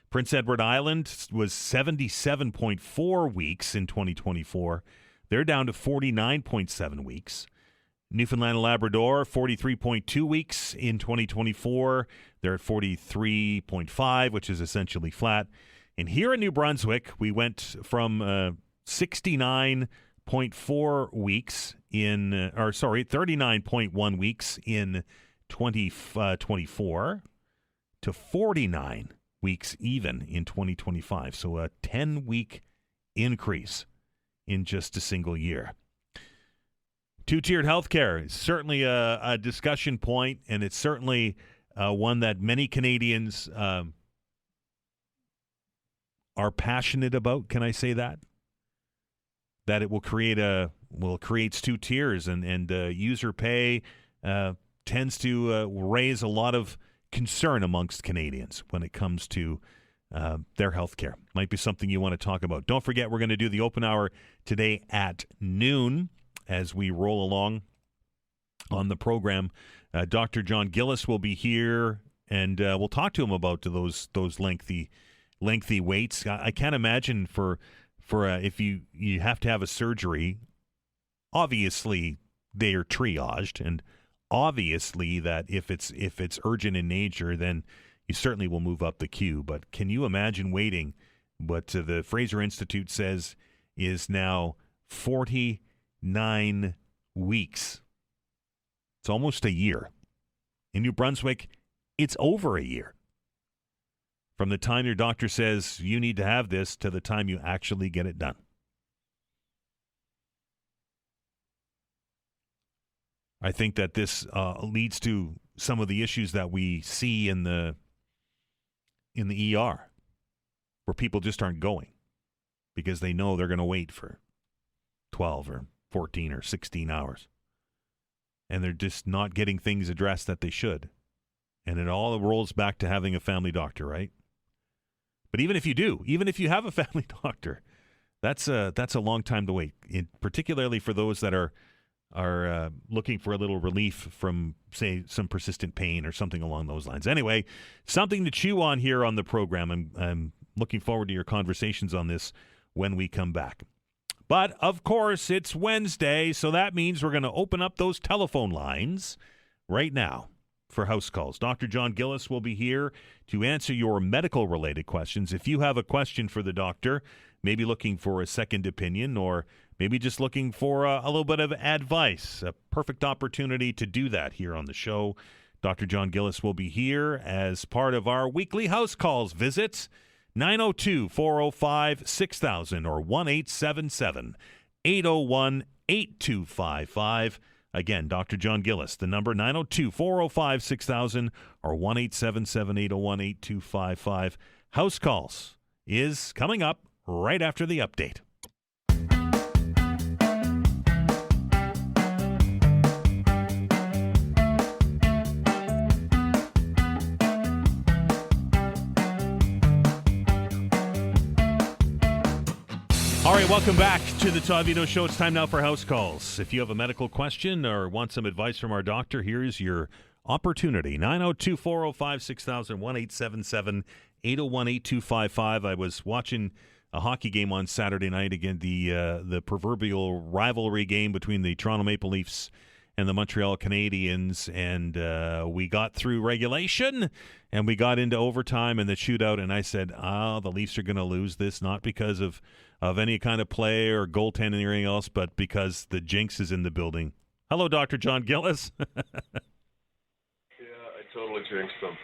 Prince Edward Island was 77.4 weeks in 2024. They're down to 49.7 weeks. Newfoundland and Labrador, 43.2 weeks in 2024. They're at 43.5, which is essentially flat. And here in New Brunswick, we went from 69.4 weeks in, 39.1 weeks in 2024 to 49 weeks even in 2025. So a 10-week increase in just a single year. Two-tiered healthcare is certainly a discussion point, and it's certainly one that many Canadians are passionate about. Can I say that? That it will creates 2 tiers, and user pay tends to raise a lot of concern amongst Canadians when it comes to their health care. Might be something you want to talk about. Don't forget, we're going to do the open hour today at noon as we roll along on the program. Dr. John Gillis will be here, and we'll talk to him about those lengthy waits. I can't imagine for if you have to have a surgery, obviously they are triaged, and obviously that if it's urgent in nature, then you certainly will move up the queue. But can you imagine waiting what the Fraser Institute says is now 49 weeks? It's almost a year. In New Brunswick, it's over a year. From the time your doctor says you need to have this to the time you actually get it done. I think that this leads to some of the issues that we see in the ER, where people just aren't going because they know they're going to wait for 12 or 14 or 16 hours. And they're just not getting things addressed that they should. And it all rolls back to having a family doctor, right? But even if you have a family doctor, that's a long time to wait, particularly for those that are looking for a little relief from, say, some persistent pain or something along those lines. Anyway, something to chew on here on the program. I'm looking forward to your conversations on this when we come back. But, of course, it's Wednesday, so that means we're going to open up those telephone lines right now for house calls. Dr. John Gillis will be here to answer your medical-related questions. If you have a question for the doctor, maybe looking for a second opinion, or maybe just looking for a little bit of advice, a perfect opportunity to do that here on the show. Dr. John Gillis will be here as part of our weekly house calls visits. 902-405-6000 or 1-877-801-8255. Again, Dr. John Gillis, the number 902-405-6000 or 1-877-801-8255. House calls is coming up right after the update. right, welcome back to the Todd Veinotte Show. It's time now for house calls. If you have a medical question or want some advice from our doctor, here's your opportunity. 902-405-6000, 1-877-801-8255. I was watching a hockey game on Saturday night, again, the proverbial rivalry game between the Toronto Maple Leafs and the Montreal Canadiens, and we got through regulation, and we got into overtime and the shootout, and I said, the Leafs are going to lose this, not because of any kind of play or goaltending or anything else, but because the jinx is in the building. Hello, Dr. John Gillis. Yeah, I totally jinxed them.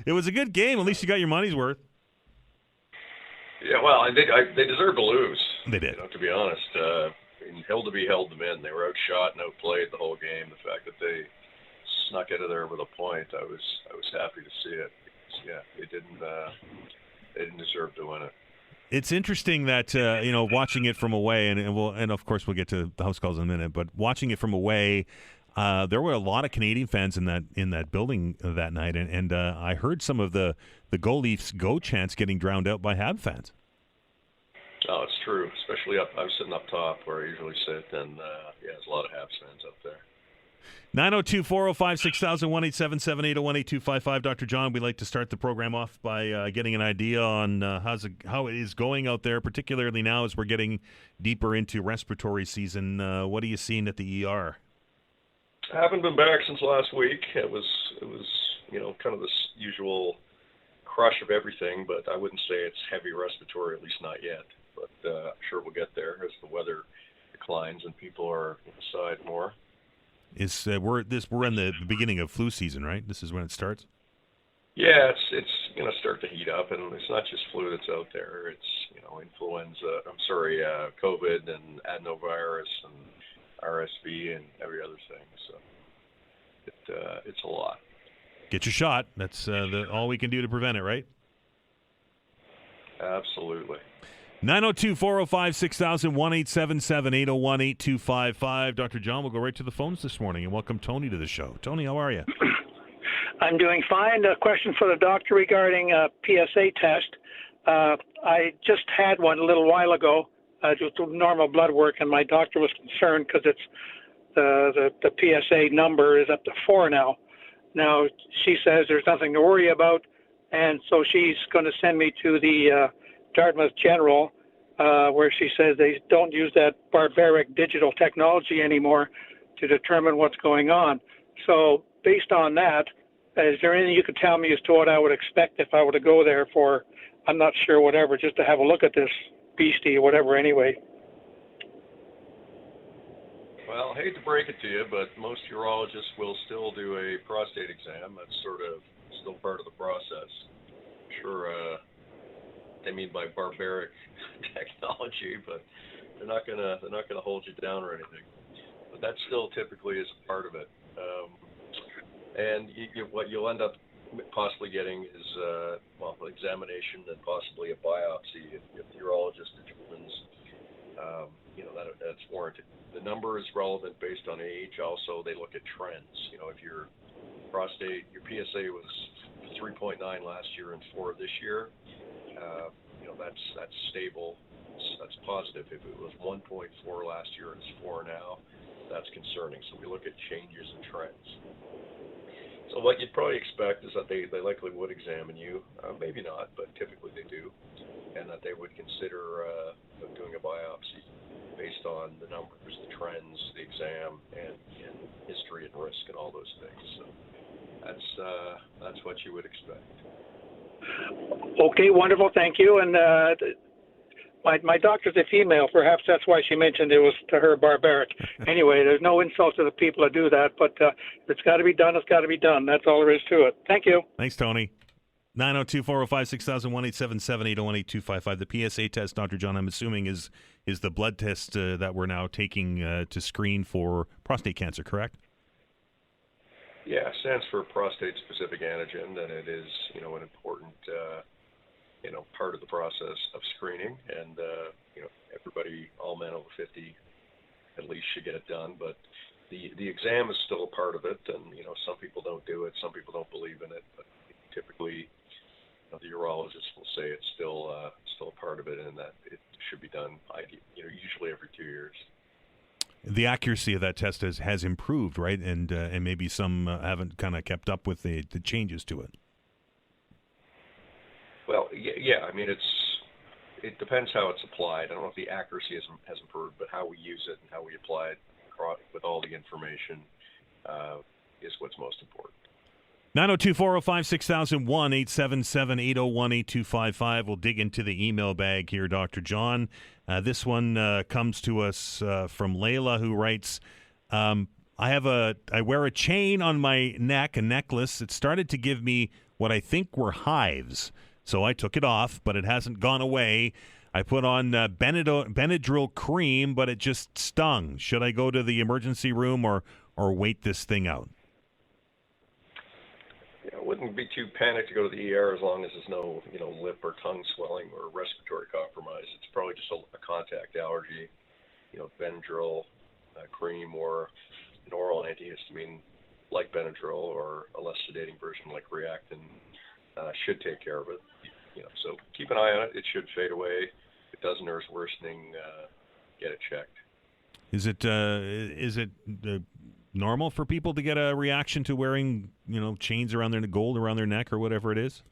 It was a good game. At least you got your money's worth. Yeah, well, they deserve to lose. They did. To be honest. Held to be held them in. They were outshot and outplayed the whole game. The fact that they snuck out of there with a point, I was happy to see it. Because, yeah, they didn't deserve to win it. It's interesting that watching it from away, and of course we'll get to the house calls in a minute. But watching it from away, there were a lot of Canadian fans in that building that night, and I heard some of the Go Leafs Go chants getting drowned out by Hab fans. Oh, it's true. Especially I was sitting up top where I usually sit, and there's a lot of Habs fans up there. 902-405-6000, 1-877-801-8255. Dr. John, we'd like to start the program off by getting an idea on how it is going out there, particularly now as we're getting deeper into respiratory season. What are you seeing at the ER? I haven't been back since last week. It was kind of this usual crush of everything, but I wouldn't say it's heavy respiratory, at least not yet. But I'm sure we'll get there as the weather declines and people are inside more. We're in the beginning of flu season, right? This is when it starts. Yeah, it's going to start to heat up, and it's not just flu that's out there. It's influenza. COVID and adenovirus and RSV and every other thing. So it's a lot. Get your shot. That's all we can do to prevent it, right? Absolutely. 902-405-6000, 1-877-801-8255. Dr. John, we'll go right to the phones this morning and welcome Tony to the show. Tony, how are you? I'm doing fine. A question for the doctor regarding a PSA test. I just had one a little while ago, just normal blood work, and my doctor was concerned because it's the PSA number is up to 4 now. Now, she says there's nothing to worry about, and so she's going to send me to the Dartmouth General, where she says they don't use that barbaric digital technology anymore to determine what's going on. So based on that, is there anything you could tell me as to what I would expect if I were to go there for, I'm not sure, whatever, just to have a look at this beastie or whatever anyway? Well, I hate to break it to you, but most urologists will still do a prostate exam. That's sort of still part of the process. I'm sure they mean by barbaric technology, but they're not gonna hold you down or anything. But that still typically is a part of it. And what you'll end up possibly getting is examination and possibly a biopsy if the urologist determines that's warranted. The number is relevant based on age. Also, they look at trends. If your PSA was 3.9 last year and 4 this year, that's stable. That's positive. If it was 1.4 last year and it's 4 now, that's concerning. So we look at changes and trends. So what you'd probably expect is that they likely would examine you. Maybe not, but typically they do, and that they would consider doing a biopsy based on the numbers, the trends, the exam, and history and risk and all those things. So that's what you would expect. Okay, wonderful, thank you. And my doctor's a female. Perhaps that's why she mentioned it was to her barbaric. Anyway, there's no insult to the people that do that, but if it's got to be done, it's got to be done. That's all there is to it. Thank you. Thanks, Tony. 902-405-6000, 1-877-801-8255. The PSA test, Dr. John, I'm assuming is the blood test that we're now taking to screen for prostate cancer, correct? Yeah, it stands for prostate-specific antigen, and it is, an important, part of the process of screening. And, everybody, all men over 50, at least should get it done. But the exam is still a part of it, and, some people don't do it, some people don't believe in it. But typically, the urologist will say it's still also a part of it, and that it should be done, usually every 2 years. The accuracy of that test has improved, right? And maybe some haven't kind of kept up with the changes to it. Well, yeah. I mean, it depends how it's applied. I don't know if the accuracy has improved, but how we use it and how we apply it with all the information is what's most important. 902-405-6001, 877-801-8255. We'll dig into the email bag here, Dr. John. This one comes to us from Layla, who writes, I wear a chain on my neck, a necklace. It started to give me what I think were hives. So I took it off, but it hasn't gone away. I put on Benadryl cream, but it just stung. Should I go to the emergency room or wait this thing out? I wouldn't be too panicked to go to the ER as long as there's no, lip or tongue swelling or respiratory compromise. It's probably just a contact allergy. Benadryl cream or an oral antihistamine like Benadryl or a less sedating version like Reactin should take care of it. So keep an eye on it. It should fade away. If it doesn't or is worsening, get it checked. Is it normal for people to get a reaction to wearing, chains around their gold around their neck or whatever it is?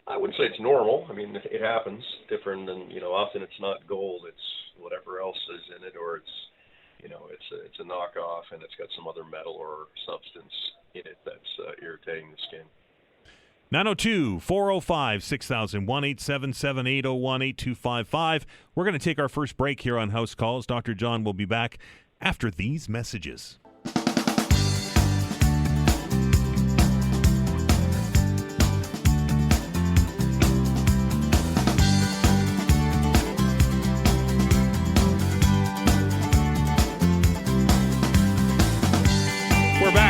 I wouldn't say it's normal. I mean, it happens. Different than, often it's not gold. It's whatever else is in it, or it's a knockoff and it's got some other metal or substance in it that's irritating the skin. 902-405-6000, 1-877-801-8255. We're going to take our first break here on House Calls. Dr. John will be back after these messages.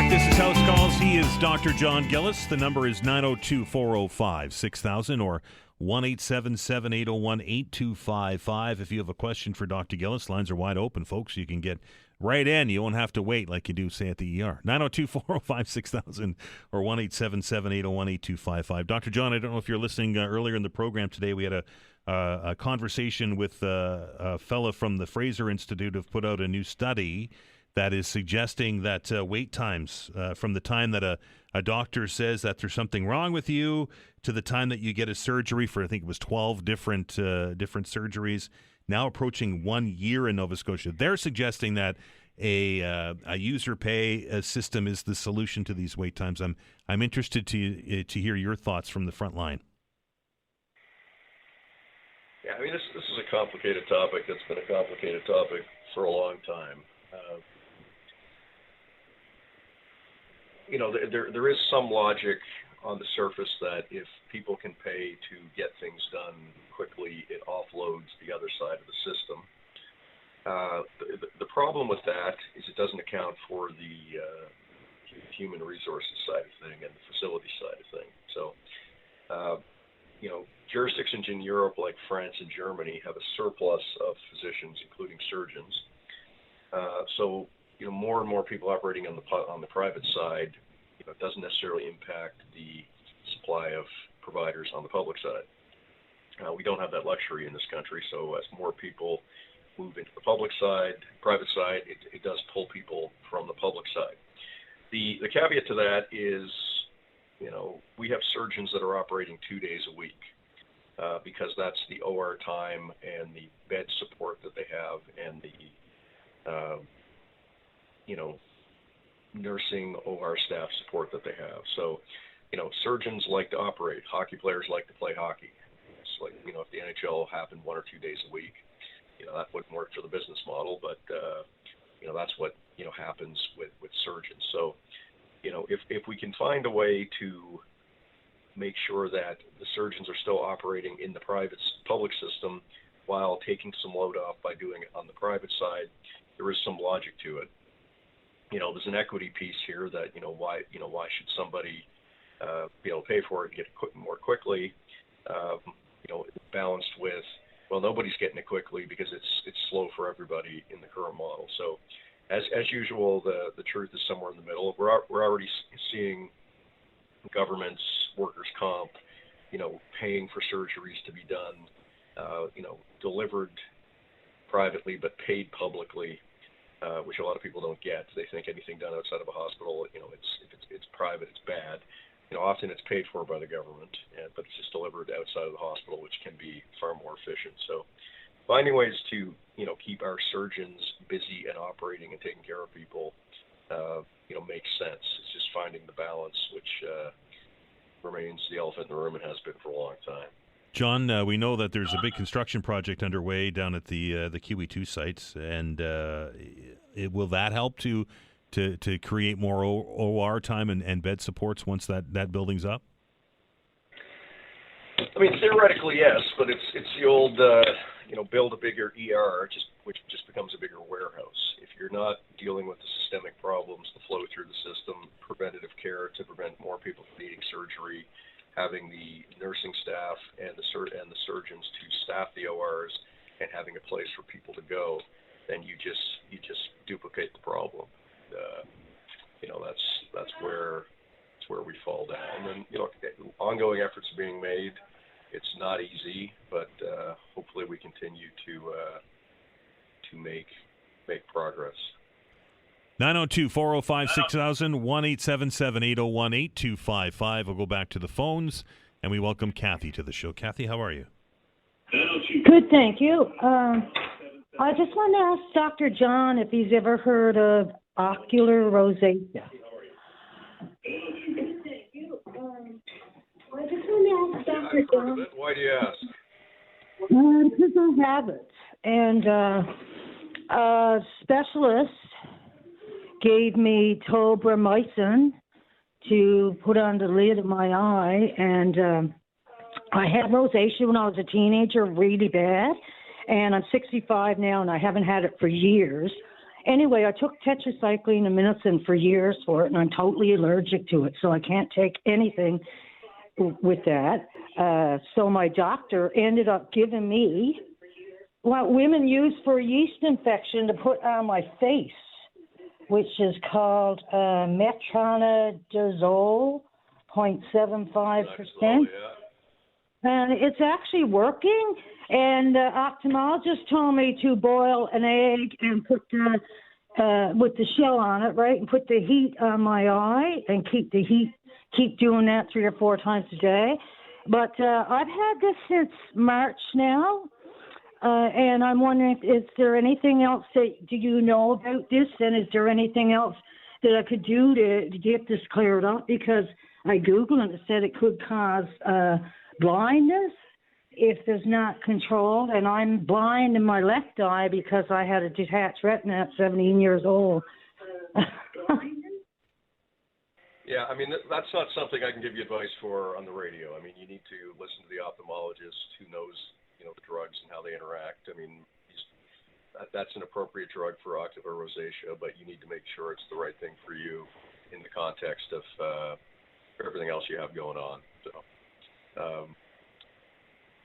This is House Calls. He is Dr. John Gillis. The number is 902-405-6000 or 1-877-801-8255. If you have a question for Dr. Gillis, lines are wide open, folks. You can get right in. You won't have to wait like you do, say, at the ER. 902-405-6000 or 1-877-801-8255. Dr. John, I don't know if you're listening earlier in the program today. We had a conversation with a fella from the Fraser Institute who've put out a new study that is suggesting that wait times from the time that a doctor says that there's something wrong with you to the time that you get a surgery for, I think it was 12 different surgeries, now approaching 1 year in Nova Scotia. They're suggesting that a user pay system is the solution to these wait times. I'm interested to hear your thoughts from the front line. Yeah, I mean, this is a complicated topic. That's been a complicated topic for a long time. There is some logic on the surface that if people can pay to get things done quickly, it offloads the other side of the system. The problem with that is it doesn't account for the human resources side of thing and the facility side of thing. So, jurisdictions in Europe like France and Germany have a surplus of physicians, including surgeons. So more and more people operating on the private side, it doesn't necessarily impact the supply of providers on the public side. We don't have that luxury in this country, so as more people move into the private side, it does pull people from the public side. The caveat to that is, we have surgeons that are operating 2 days a week because that's the OR time and the bed support that they have and the nursing OR staff support that they have. So, surgeons like to operate. Hockey players like to play hockey. It's like, if the NHL happened 1 or 2 days a week, that wouldn't work for the business model, but, that's what, happens with surgeons. So, if we can find a way to make sure that the surgeons are still operating in the public system while taking some load off by doing it on the private side, there is some logic to it. There's an equity piece here that, why should somebody be able to pay for it and get it more quickly, balanced with, well, nobody's getting it quickly because it's slow for everybody in the current model. So as usual, the truth is somewhere in the middle. We're already seeing governments, workers' comp, paying for surgeries to be done, delivered privately but paid publicly, which a lot of people don't get. They think anything done outside of a hospital, if it's private, it's bad. Often it's paid for by the government, but it's just delivered outside of the hospital, which can be far more efficient. So finding ways to, keep our surgeons busy and operating and taking care of people, makes sense. It's just finding the balance, which remains the elephant in the room and has been for a long time. John, we know that there's a big construction project underway down at the Kiwi2 sites, and will that help to create more OR time and bed supports once that building's up? I mean, theoretically, yes, but it's the old, build a bigger ER, which just becomes a bigger warehouse. If you're not dealing with the systemic problems, the flow through the system, preventative care to prevent more people from needing surgery, having the nursing staff and the surgeons to staff the ORs, and having a place for people to go, then you just duplicate the problem. That's where we fall down. And then ongoing efforts are being made. It's not easy, but hopefully we continue to make progress. 902-405-6000, 1-877-801-8255. We'll go back to the phones, and we welcome Kathy to the show. Kathy, how are you? Good, thank you. I just want to ask Dr. John if he's ever heard of ocular rosacea. I just want to ask Dr. I've heard John. of it. Why do you ask? Because I have it. And a specialist gave me tobramycin to put on the lid of my eye. And I had rosacea when I was a teenager, really bad. And I'm 65 now, and I haven't had it for years. Anyway, I took tetracycline and minicin for years for it, and I'm totally allergic to it, so I can't take anything with that. So my doctor ended up giving me what women use for a yeast infection to put on my face, which is called metronidazole, 0.75%. And it's actually working. And the ophthalmologist told me to boil an egg and put with the shell on it, right, and put the heat on my eye and keep doing that 3 or 4 times a day. But I've had this since March now, and I'm wondering, is there anything else do you know about this, and is there anything else that I could do to get this cleared up? Because I Googled and it said it could cause blindness if there's not controlled, and I'm blind in my left eye because I had a detached retina at 17 years old. Yeah, I mean, that's not something I can give you advice for on the radio. I mean, you need to listen to the ophthalmologist who knows, the drugs and how they interact. I mean, that's an appropriate drug for ocular rosacea, but you need to make sure it's the right thing for you in the context of everything else you have going on.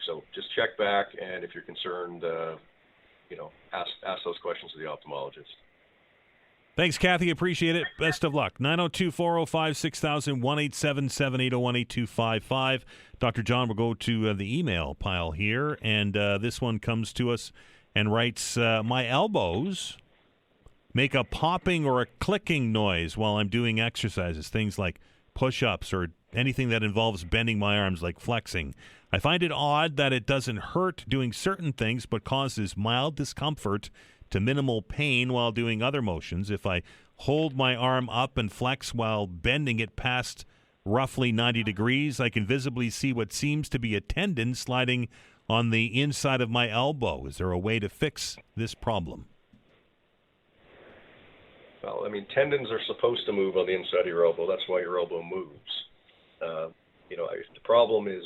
So just check back, and if you're concerned, ask those questions to the ophthalmologist. Thanks, Kathy. Appreciate it. Best of luck. 902-405-6000, 1-877-801-8255. Dr. John will go to the email pile here, and this one comes to us and writes, my elbows make a popping or a clicking noise while I'm doing exercises, things like push-ups or anything that involves bending my arms, like flexing. I find it odd that it doesn't hurt doing certain things but causes mild discomfort to minimal pain while doing other motions. If I hold my arm up and flex while bending it past roughly 90 degrees, I can visibly see what seems to be a tendon sliding on the inside of my elbow. Is there a way to fix this problem? Well, I mean, tendons are supposed to move on the inside of your elbow. That's why your elbow moves. If the problem is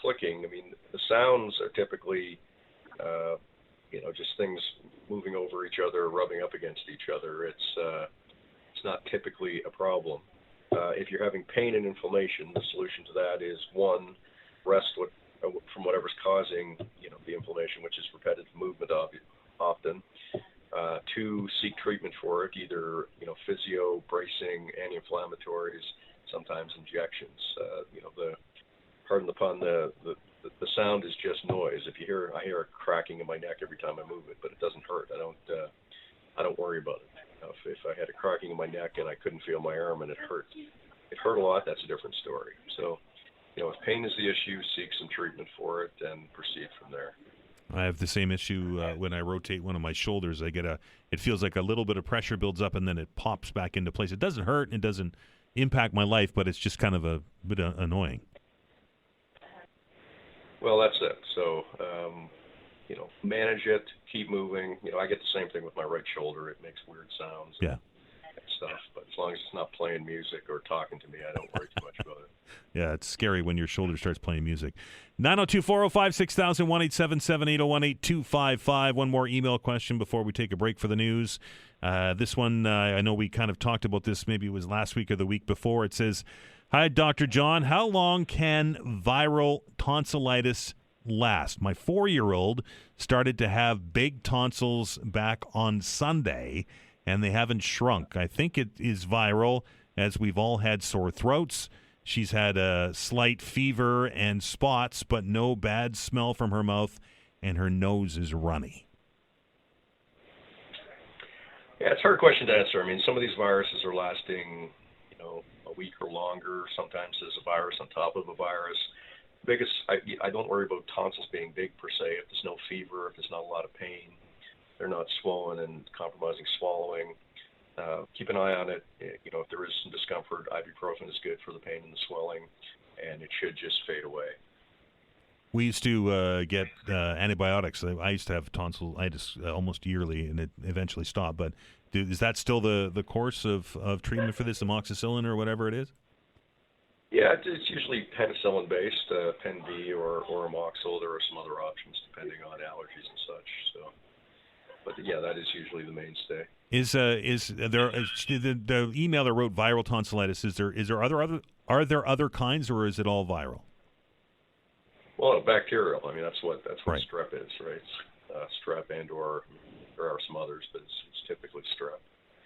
clicking, I mean, the sounds are typically, just things moving over each other, rubbing up against each other. It's not typically a problem. If you're having pain and inflammation, the solution to that is, 1, rest from whatever's causing, the inflammation, which is repetitive movement often. 2, seek treatment for it, either, physio, bracing, anti-inflammatories, sometimes injections. The pardon the pun, the sound is just noise. I hear a cracking in my neck every time I move it, but it doesn't hurt. I don't worry about it. If I had a cracking in my neck and I couldn't feel my arm and it hurt a lot, that's a different story. So, if pain is the issue, seek some treatment for it and proceed from there. I have the same issue when I rotate one of my shoulders. It feels like a little bit of pressure builds up and then it pops back into place. It doesn't hurt and it doesn't impact my life, but it's just kind of a bit annoying. Well, that's it. So, manage it, keep moving. I get the same thing with my right shoulder. It makes weird sounds and stuff, but as long as it's not playing music or talking to me, I don't worry too much about it. Yeah, it's scary when your shoulder starts playing music. 902-405-6000, 1-877-801-8255. One more email question before we take a break for the news. This one, I know we kind of talked about this, maybe it was last week or the week before. It says, "Hi, Dr. John. How long can viral tonsillitis last? My 4-year-old started to have big tonsils back on Sunday, and they haven't shrunk. I think it is viral, as we've all had sore throats. She's had a slight fever and spots, but no bad smell from her mouth, and her nose is runny." Yeah, it's a hard question to answer. I mean, some of these viruses are lasting, a week or longer. Sometimes there's a virus on top of a virus. I don't worry about tonsils being big per se. If there's no fever, if there's not a lot of pain, they're not swollen and compromising swallowing. Keep an eye on it. If there is some discomfort, ibuprofen is good for the pain and the swelling, and it should just fade away. We used to get antibiotics. I used to have tonsillitis almost yearly, and it eventually stopped. But is that still the course of treatment for this, amoxicillin or whatever it is? Yeah, it's usually penicillin-based, Pen B or Amoxil. There are some other options depending on allergies and such. So, but yeah, that is usually the mainstay. Is there the email that wrote viral tonsillitis? Are there other kinds, or is it all viral? Well, bacterial. I mean, that's what right. strep is, right? Strep and/or there are some others, but it's typically strep.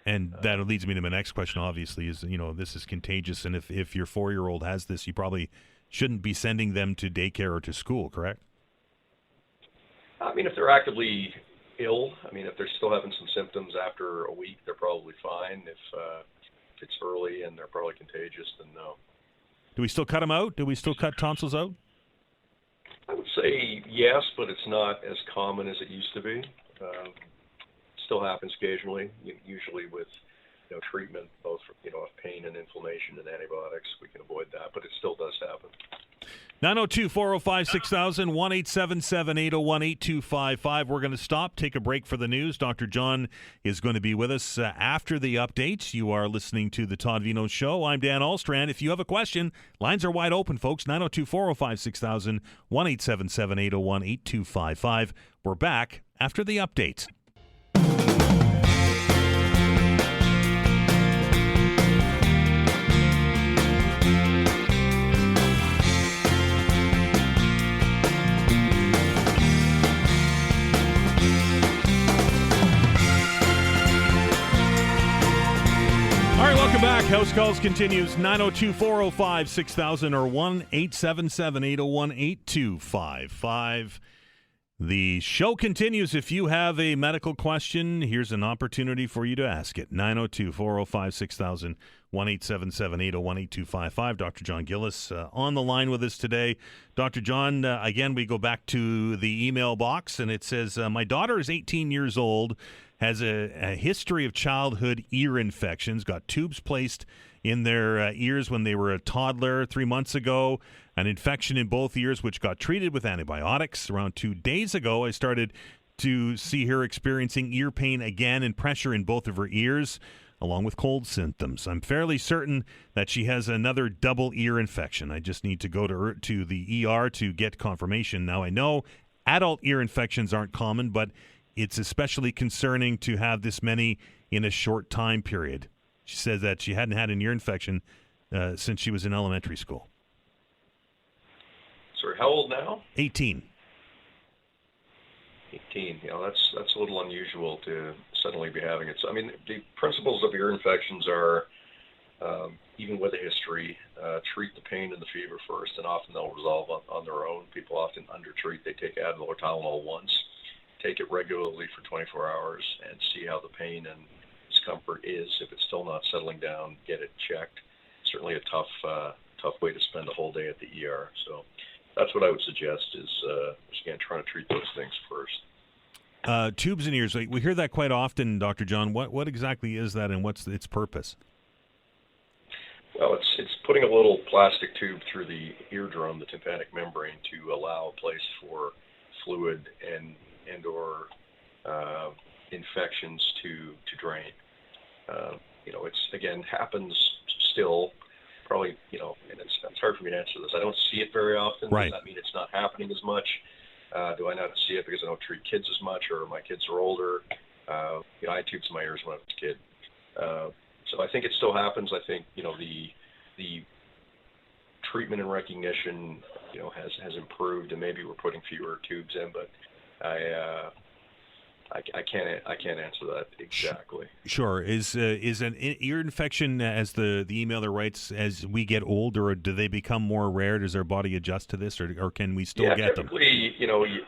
And that leads me to my next question, obviously, is, this is contagious, and if your 4-year-old has this, you probably shouldn't be sending them to daycare or to school, correct? I mean, if they're actively ill, if they're still having some symptoms after a week, they're probably fine. If it's early and they're probably contagious, then no. Do we still cut them out? Do we still cut tonsils out? I would say yes, but it's not as common as it used to be. Still happens occasionally, usually with treatment, both for of pain and inflammation and antibiotics. We can avoid that, but it still does happen. 902-405-6000, 1-877-801-8255. We're going to stop, take a break for the news. Dr. John is going to be with us after the updates. You are listening to the Todd Veinotte Show. I'm Dan Alstrand. If you have a question, lines are wide open, folks. 902-405-6000, 1-877-801-8255. We're back after the updates. Welcome back. House Calls continues. 902-405-6000 or 1-877-801-8255. The show continues. If you have a medical question, here's an opportunity for you to ask it. 902-405-6000, 1-877-801-8255. Dr. John Gillis on the line with us today. Dr. John, again, we go back to the email box, and it says, my daughter is 18 years old, has a history of childhood ear infections, got tubes placed in their ears when they were a toddler 3 months ago, an infection in both ears, which got treated with antibiotics. Around 2 days ago, I started to see her experiencing ear pain again and pressure in both of her ears, along with cold symptoms. I'm fairly certain that she has another double ear infection. I just need to go to the ER to get confirmation. Now, I know adult ear infections aren't common, but it's especially concerning to have this many in a short time period. She says that she hadn't had an ear infection since she was in elementary school. Sorry, how old now? 18. 18. That's a little unusual to suddenly be having it. So, the principles of ear infections are even with a history, treat the pain and the fever first, and often they'll resolve on their own. People often undertreat. They take Advil or Tylenol once, take it regularly for 24 hours, and see how the pain and discomfort is. If it's still not settling down, get it checked. Certainly a tough way to spend a whole day at the ER. So that's what I would suggest is again, trying to treat those things first. Tubes in ears. We hear that quite often, Dr. John. What exactly is that, and what's its purpose? Well, it's putting a little plastic tube through the eardrum, the tympanic membrane, to allow a place for fluid and/or infections to drain. It's again happens still. Probably, and it's hard for me to answer this. I don't see it very often. Right. Does that mean it's not happening as much? Do I not see it because I don't treat kids as much, or my kids are older? I had tubes in my ears when I was a kid. So I think it still happens. I think, the treatment and recognition, has improved, and maybe we're putting fewer tubes in, but I can't answer that exactly. Sure. Is an ear infection, as the emailer writes, as we get older, or do they become more rare? Does our body adjust to this, or can we still get them? Typically,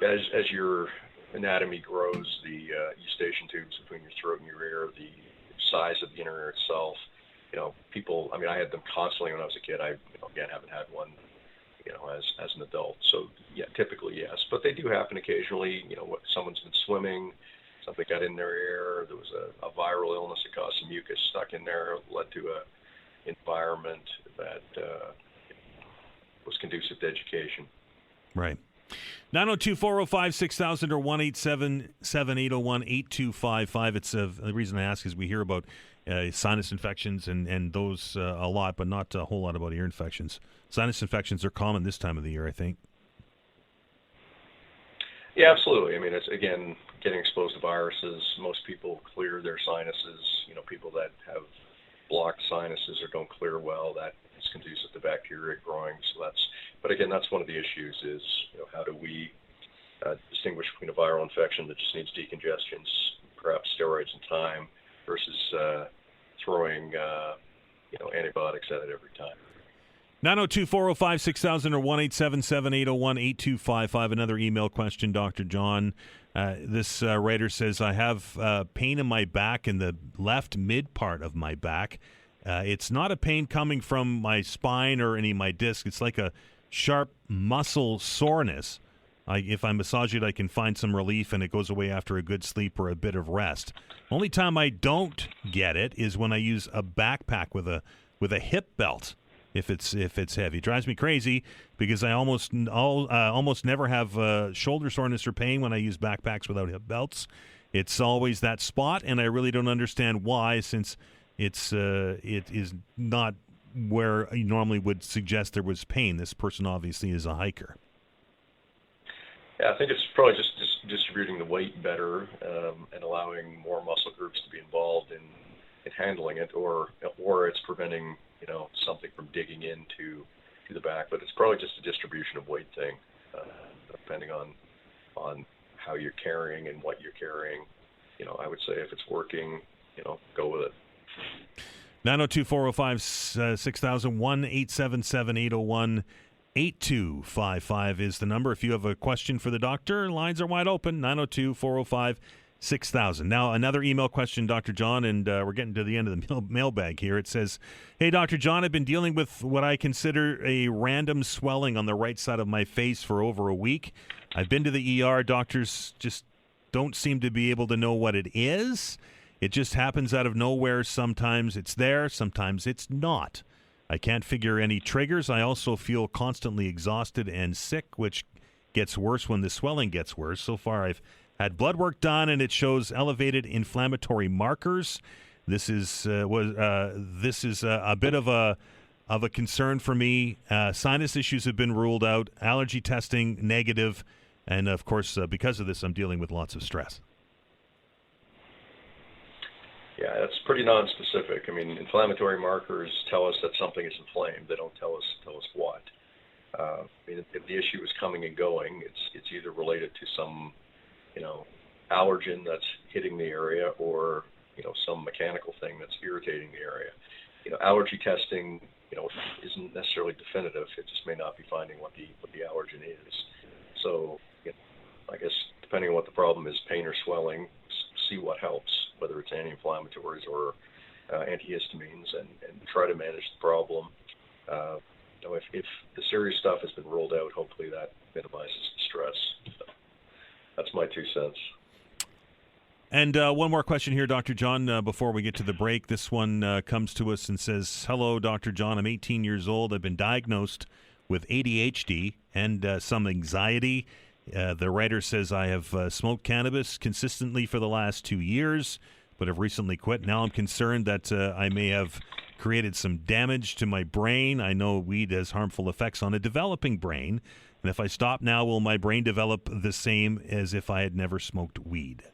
as your anatomy grows, the eustachian tubes between your throat and your ear, the size of the inner ear itself, people, I had them constantly when I was a kid. I, again, haven't had one, as an adult. So, yeah, typically, yes. But they do happen occasionally. Someone's been swimming, something got in their ear, there was a viral illness that caused some mucus stuck in there, led to a environment that was conducive to education. Right. 902-405-6000 or 1-877-801-8255. It's the reason I ask is we hear about sinus infections and those a lot, but not a whole lot about ear infections. Sinus infections are common this time of the year, I think. Yeah, absolutely. It's, again, getting exposed to viruses. Most people clear their sinuses. People that have blocked sinuses or don't clear well, that is conducive to bacteria growing. So but again, that's one of the issues is, how do we distinguish between a viral infection that just needs decongestions, perhaps steroids and time, versus throwing, antibiotics at it every time. 902-405-6000 or 1-877-801-8255. Another email question, Dr. John. This writer says, I have pain in my back, in the left mid part of my back. It's not a pain coming from my spine or any of my discs. It's like a sharp muscle soreness. If I massage it, I can find some relief, and it goes away after a good sleep or a bit of rest. Only time I don't get it is when I use a backpack with a hip belt. If it's heavy, it drives me crazy because I almost never have shoulder soreness or pain when I use backpacks without hip belts. It's always that spot, and I really don't understand why, since it is not where you normally would suggest there was pain. This person obviously is a hiker. Yeah, I think it's probably just distributing the weight better and allowing more muscle groups to be involved in handling it, or it's preventing something from digging into the back. But it's probably just a distribution of weight thing, depending on how you're carrying and what you're carrying. I would say if it's working, go with it. 902-405-6000, 1-877-801-8255 is the number. If you have a question for the doctor, lines are wide open, 902-405-6000. Now, another email question, Dr. John, and we're getting to the end of the mailbag here. It says, hey, Dr. John, I've been dealing with what I consider a random swelling on the right side of my face for over a week. I've been to the ER. Doctors just don't seem to be able to know what it is. It just happens out of nowhere. Sometimes it's there, sometimes it's not. I can't figure any triggers. I also feel constantly exhausted and sick, which gets worse when the swelling gets worse. So far, I've had blood work done, and it shows elevated inflammatory markers. This is a bit of a concern for me. Sinus issues have been ruled out. Allergy testing negative, and of course, because of this, I'm dealing with lots of stress. Yeah, that's pretty non-specific. Inflammatory markers tell us that something is inflamed. They don't tell us what. If the issue is coming and going, it's either related to some allergen that's hitting the area, or some mechanical thing that's irritating the area. allergy testing, isn't necessarily definitive. It just may not be finding what the allergen is. So, I guess depending on what the problem is, pain or swelling, see what helps, whether it's anti-inflammatories or antihistamines, and try to manage the problem. If the serious stuff has been ruled out, hopefully that minimizes the stress. So that's my 2 cents. And one more question here, Dr. John, before we get to the break. This one comes to us and says, "Hello, Dr. John. I'm 18 years old. I've been diagnosed with ADHD and some anxiety. The writer says I have smoked cannabis consistently for the last 2 years, but have recently quit. Now I'm concerned that I may have created some damage to my brain. I know weed has harmful effects on a developing brain. And if I stop now, will my brain develop the same as if I had never smoked weed?"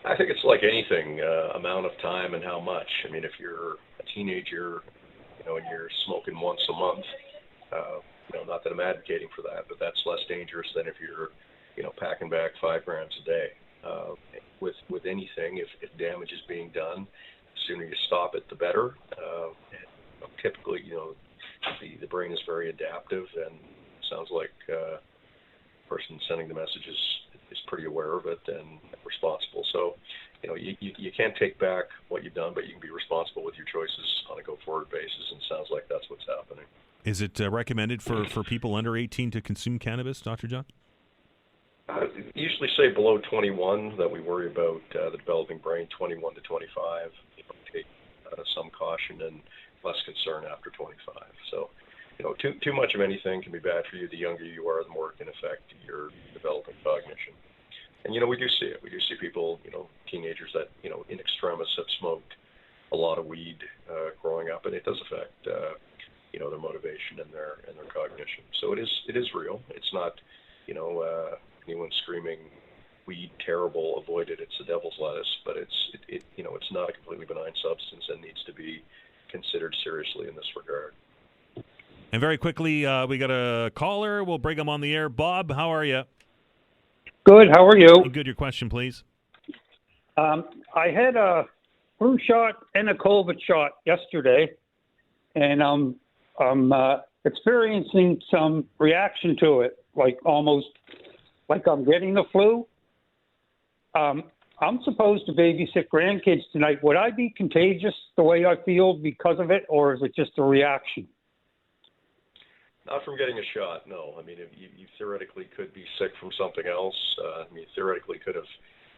I think it's like anything, amount of time and how much. I mean, if you're a teenager, and you're smoking once a month, not that I'm advocating for that, but that's less dangerous than if you're, packing back 5 grams a day. With anything, if damage is being done, the sooner you stop it, the better. Typically, the brain is very adaptive, and it sounds like the person sending the message is pretty aware of it and responsible. So, you can't take back what you've done, but you can be responsible with your choices on a go-forward basis, and it sounds like that's what's happening. Is it recommended for people under 18 to consume cannabis, Dr. John? Usually say below 21 that we worry about the developing brain. 21 to 25, take some caution and less concern after 25. So, too much of anything can be bad for you. The younger you are, the more it can affect your developing cognition. And, we do see it. We do see people, teenagers that, in extremis have smoked a lot of weed growing up, and it does affect, their motivation and their cognition. So it is real. It's not, anyone screaming weed terrible, avoid it, it's the devil's lettuce, but it's not a completely benign substance and needs to be considered seriously in this regard. And very quickly, we got a caller. We'll bring him on the air. Bob, how are you? Good. How are you? Good. Your question, please. I had a flu shot and a COVID shot yesterday, and I'm experiencing some reaction to it, almost like I'm getting the flu. I'm supposed to babysit grandkids tonight. Would I be contagious the way I feel because of it, or is it just a reaction? Not from getting a shot, no. I mean, you theoretically could be sick from something else. You theoretically could have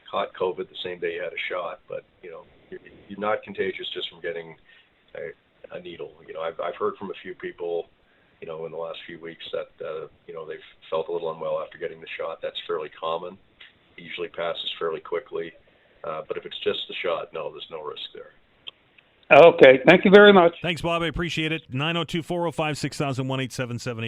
caught COVID the same day you had a shot, but, you're not contagious just from getting a needle. I've heard from a few people, in the last few weeks that, they've felt a little unwell after getting the shot. That's fairly common. It usually passes fairly quickly. But if it's just the shot, no, there's no risk there. Okay. Thank you very much. Thanks, Bob. I appreciate it. 902-405-6000,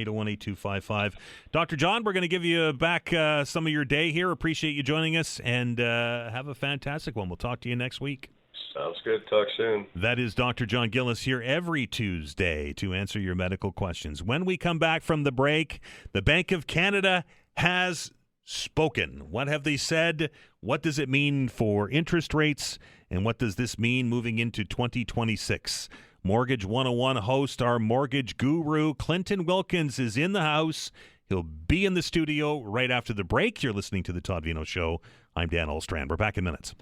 1-877-801-8255. Dr. John, we're going to give you back some of your day here. Appreciate you joining us, and have a fantastic one. We'll talk to you next week. Sounds good. Talk soon. That is Dr. John Gillis here every Tuesday to answer your medical questions. When we come back from the break, the Bank of Canada has spoken. What have they said? What does it mean for interest rates? And what does this mean moving into 2026? Mortgage 101 host, our mortgage guru, Clinton Wilkins, is in the house. He'll be in the studio right after the break. You're listening to The Todd Veinotte Show. I'm Dan Olstrand. We're back in minutes.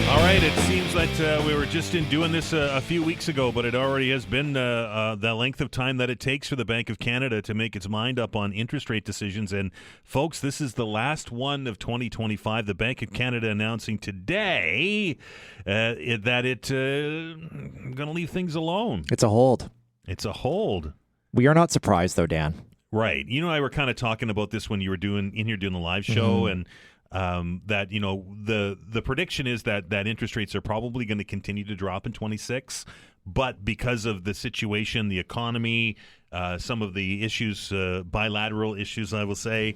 All right, it seems that we were just doing this a few weeks ago, but it already has been the length of time that it takes for the Bank of Canada to make its mind up on interest rate decisions. And, folks, this is the last one of 2025. The Bank of Canada announcing today that it's going to leave things alone. It's a hold. It's a hold. We are not surprised, though, Dan. Right. You and I were kind of talking about this when you were doing the live show, and that, the prediction is that interest rates are probably going to continue to drop in 26, but because of the situation, the economy, some of the issues, bilateral issues, I will say,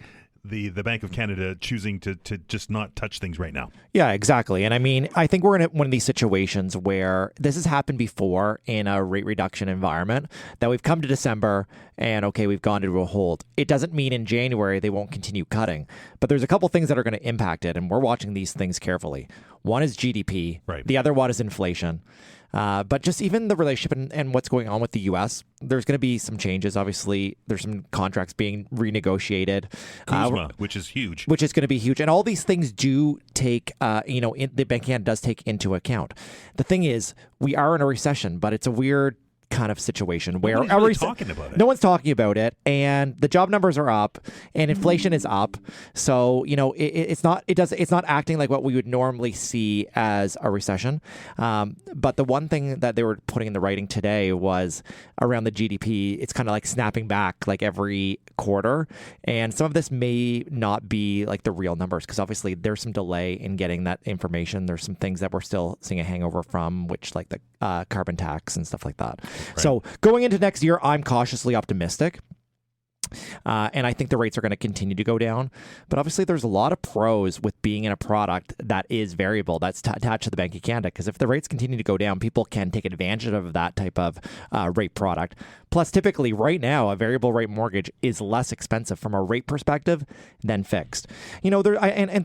the Bank of Canada choosing to just not touch things right now. Yeah, exactly. And I mean, I think we're in one of these situations where this has happened before in a rate reduction environment, that we've come to December and, okay, we've gone into a hold. It doesn't mean in January they won't continue cutting, but there's a couple things that are going to impact it, and we're watching these things carefully. One is GDP. Right. The other one is inflation. But just even the relationship and what's going on with the U.S., there's going to be some changes. Obviously, there's some contracts being renegotiated. Kuzma, which is huge. Which is going to be huge. And all these things do take, the Bank of Canada does take into account. The thing is, we are in a recession, but it's a weird kind of situation where nobody's really talking about it. No one's talking about it, and the job numbers are up, and inflation is up. So it's not acting like what we would normally see as a recession. But the one thing that they were putting in the writing today was around the GDP. It's kind of like snapping back like every quarter, and some of this may not be like the real numbers because obviously there's some delay in getting that information. There's some things that we're still seeing a hangover from, which like the carbon tax and stuff like that. Right. So going into next year, I'm cautiously optimistic. And I think the rates are going to continue to go down. But obviously, there's a lot of pros with being in a product that is variable, that's attached to the Bank of Canada. Because if the rates continue to go down, people can take advantage of that type of rate product. Plus, typically, right now, a variable rate mortgage is less expensive from a rate perspective than fixed. And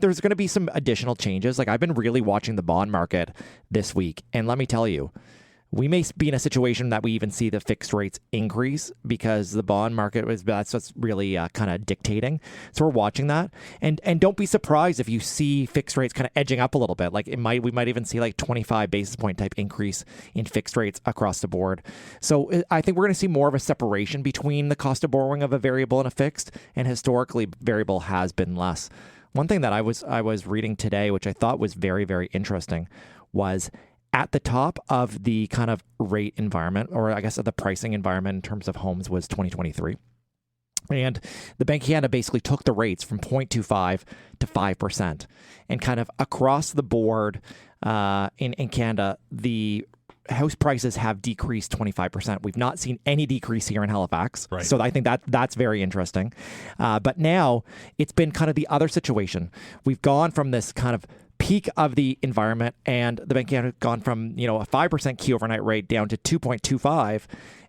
there's going to be some additional changes. Like I've been really watching the bond market this week. And let me tell you, we may be in a situation that we even see the fixed rates increase because the bond market that's what's really kind of dictating. So we're watching that, and don't be surprised if you see fixed rates kind of edging up a little bit. Like we might even see like 25 basis point type increase in fixed rates across the board. So I think we're going to see more of a separation between the cost of borrowing of a variable and a fixed, and historically variable has been less. One thing that I was reading today, which I thought was very, very interesting, was at the top of the kind of rate environment, or I guess of the pricing environment in terms of homes, was 2023. And the Bank of Canada basically took the rates from 0.25 to 5%. And kind of across the board in Canada, the house prices have decreased 25%. We've not seen any decrease here in Halifax. Right. So I think that's very interesting. But now it's been kind of the other situation. We've gone from this kind of peak of the environment, and the Bank of Canada has gone from a 5% key overnight rate down to 2.25,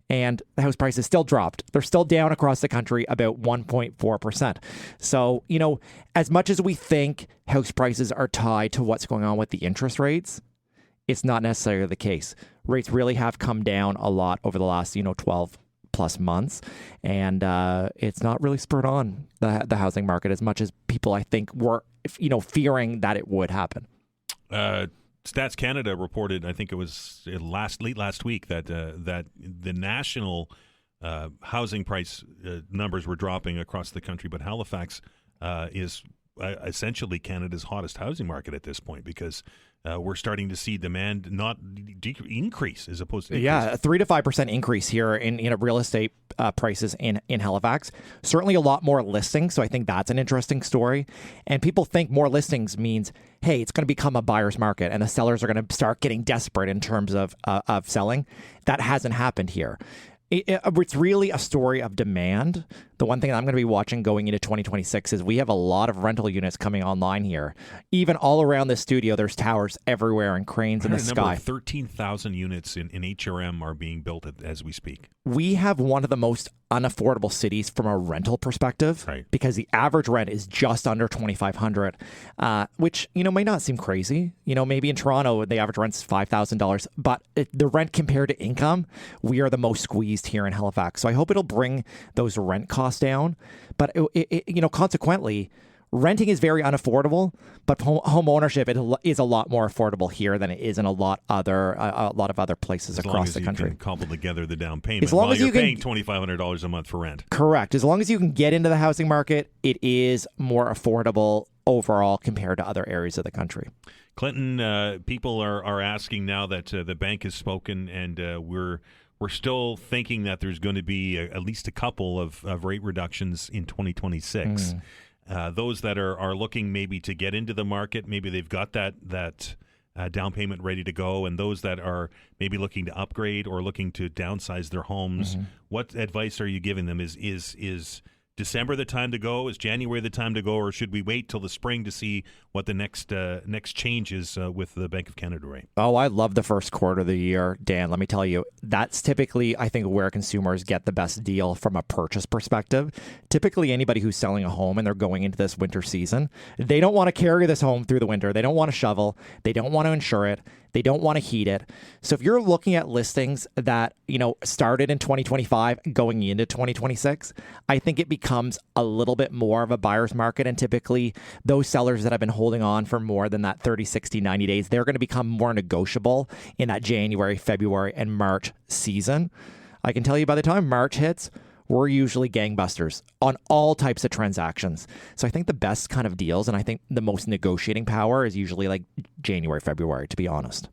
and the house prices still dropped. They're still down across the country about 1.4%. So as much as we think house prices are tied to what's going on with the interest rates, it's not necessarily the case. Rates really have come down a lot over the last 12 plus months, and it's not really spurred on the housing market as much as people I think were fearing that it would happen. Stats Canada reported, I think it was late last week, that the national housing price numbers were dropping across the country, but Halifax is essentially Canada's hottest housing market at this point because we're starting to see demand not increase as opposed to increase. Yeah, a 3 to 5% increase here in real estate prices in Halifax. Certainly a lot more listings, so I think that's an interesting story. And people think more listings means, hey, it's going to become a buyer's market and the sellers are going to start getting desperate in terms of selling. That hasn't happened here. It's really a story of demand. The one thing I'm going to be watching going into 2026 is we have a lot of rental units coming online here. Even all around the studio, there's towers everywhere and cranes in the sky. 13,000 units in HRM are being built as we speak. We have one of the most unaffordable cities from a rental perspective, right? Because the average rent is just under $2,500, which may not seem crazy. Maybe in Toronto the average rent's $5,000, but the rent compared to income, we are the most squeezed here in Halifax. So I hope it'll bring those rent costs down. But consequently, renting is very unaffordable, but home ownership is a lot more affordable here than it is in a lot of other places across the country. As long as you can cobble together the down payment, as long as you're paying $2,500 a month for rent. Correct. As long as you can get into the housing market, it is more affordable overall compared to other areas of the country. Clinton, people are asking now that the bank has spoken, and we're still thinking that there's going to be at least a couple of rate reductions in 2026. Those that are looking maybe to get into the market, maybe they've got that down payment ready to go, and those that are maybe looking to upgrade or looking to downsize their homes, what advice are you giving them? Is December the time to go? Is January the time to go, or should we wait till the spring to see what the next change is with the Bank of Canada rate? Oh, I love the first quarter of the year, Dan. Let me tell you, that's typically, I think, where consumers get the best deal from a purchase perspective. Typically, anybody who's selling a home and they're going into this winter season, they don't want to carry this home through the winter. They don't want to shovel. They don't want to insure it. They don't want to heat it. So if you're looking at listings that, started in 2025 going into 2026, I think it becomes a little bit more of a buyer's market. And typically those sellers that have been holding on for more than that 30, 60, 90 days, they're going to become more negotiable in that January, February, and March season. I can tell you by the time March hits, we're usually gangbusters on all types of transactions. So I think the best kind of deals, and I think the most negotiating power is usually like January, February, to be honest.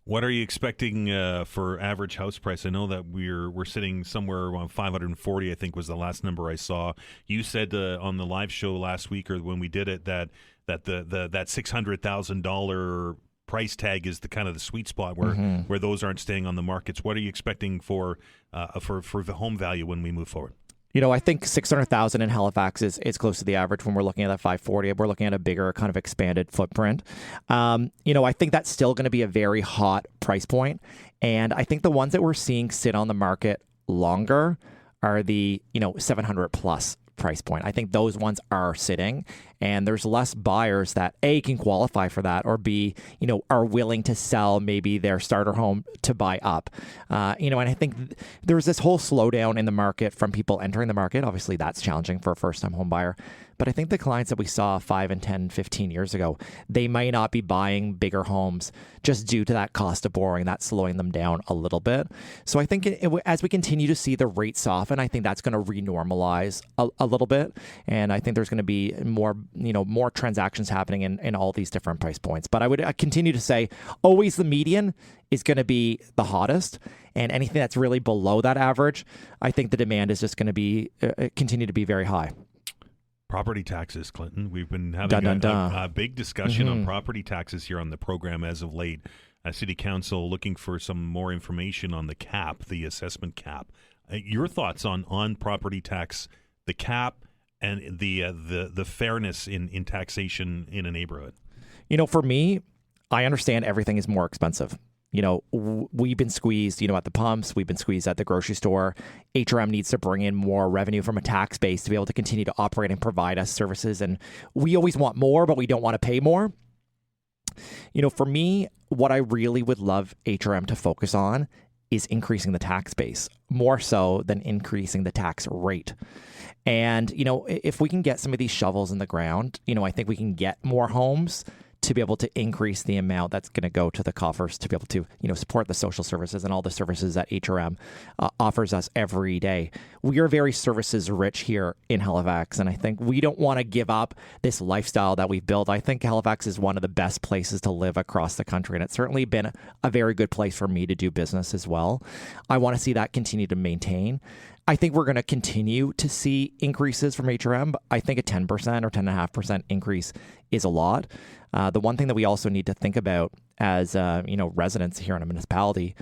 What are you expecting for average house price? I know that we're sitting somewhere around 540, I think was the last number I saw. You said on the live show last week, or when we did it, that that $600,000 price tag is the kind of the sweet spot where those aren't staying on the markets. What are you expecting for the home value when we move forward? I think 600,000 in Halifax is close to the average when we're looking at that 540. We're looking at a bigger kind of expanded footprint. I think that's still going to be a very hot price point. And I think the ones that we're seeing sit on the market longer are the, 700 plus price point. I think those ones are sitting, and there's less buyers that A, can qualify for that, or B, are willing to sell maybe their starter home to buy up. And I think there's this whole slowdown in the market from people entering the market. Obviously that's challenging for a first-time home buyer. But I think the clients that we saw 5 and 10, 15 years ago, they might not be buying bigger homes just due to that cost of borrowing, that's slowing them down a little bit. So I think as we continue to see the rate soften, I think that's going to renormalize a little bit. And I think there's going to be more transactions happening in all these different price points. But I would continue to say always the median is going to be the hottest. And anything that's really below that average, I think the demand is just going to be continue to be very high. Property taxes, Clinton. We've been having a big discussion on property taxes here on the program as of late. City Council looking for some more information on the cap, the assessment cap. Your thoughts on property tax, the cap, and the fairness in taxation in a neighborhood? For me, I understand everything is more expensive. We've been squeezed, at the pumps. We've been squeezed at the grocery store. HRM needs to bring in more revenue from a tax base to be able to continue to operate and provide us services. And we always want more, but we don't want to pay more. For me, what I really would love HRM to focus on is increasing the tax base more so than increasing the tax rate. And, if we can get some of these shovels in the ground, I think we can get more homes to be able to increase the amount that's going to go to the coffers to be able to, support the social services and all the services that HRM offers us every day. We are very services rich here in Halifax, and I think we don't want to give up this lifestyle that we've built. I think Halifax is one of the best places to live across the country, and it's certainly been a very good place for me to do business as well. I want to see that continue to maintain. I think we're going to continue to see increases from HRM, but I think a 10% or 10.5% increase is a lot. The one thing that we also need to think about as residents here in a municipality,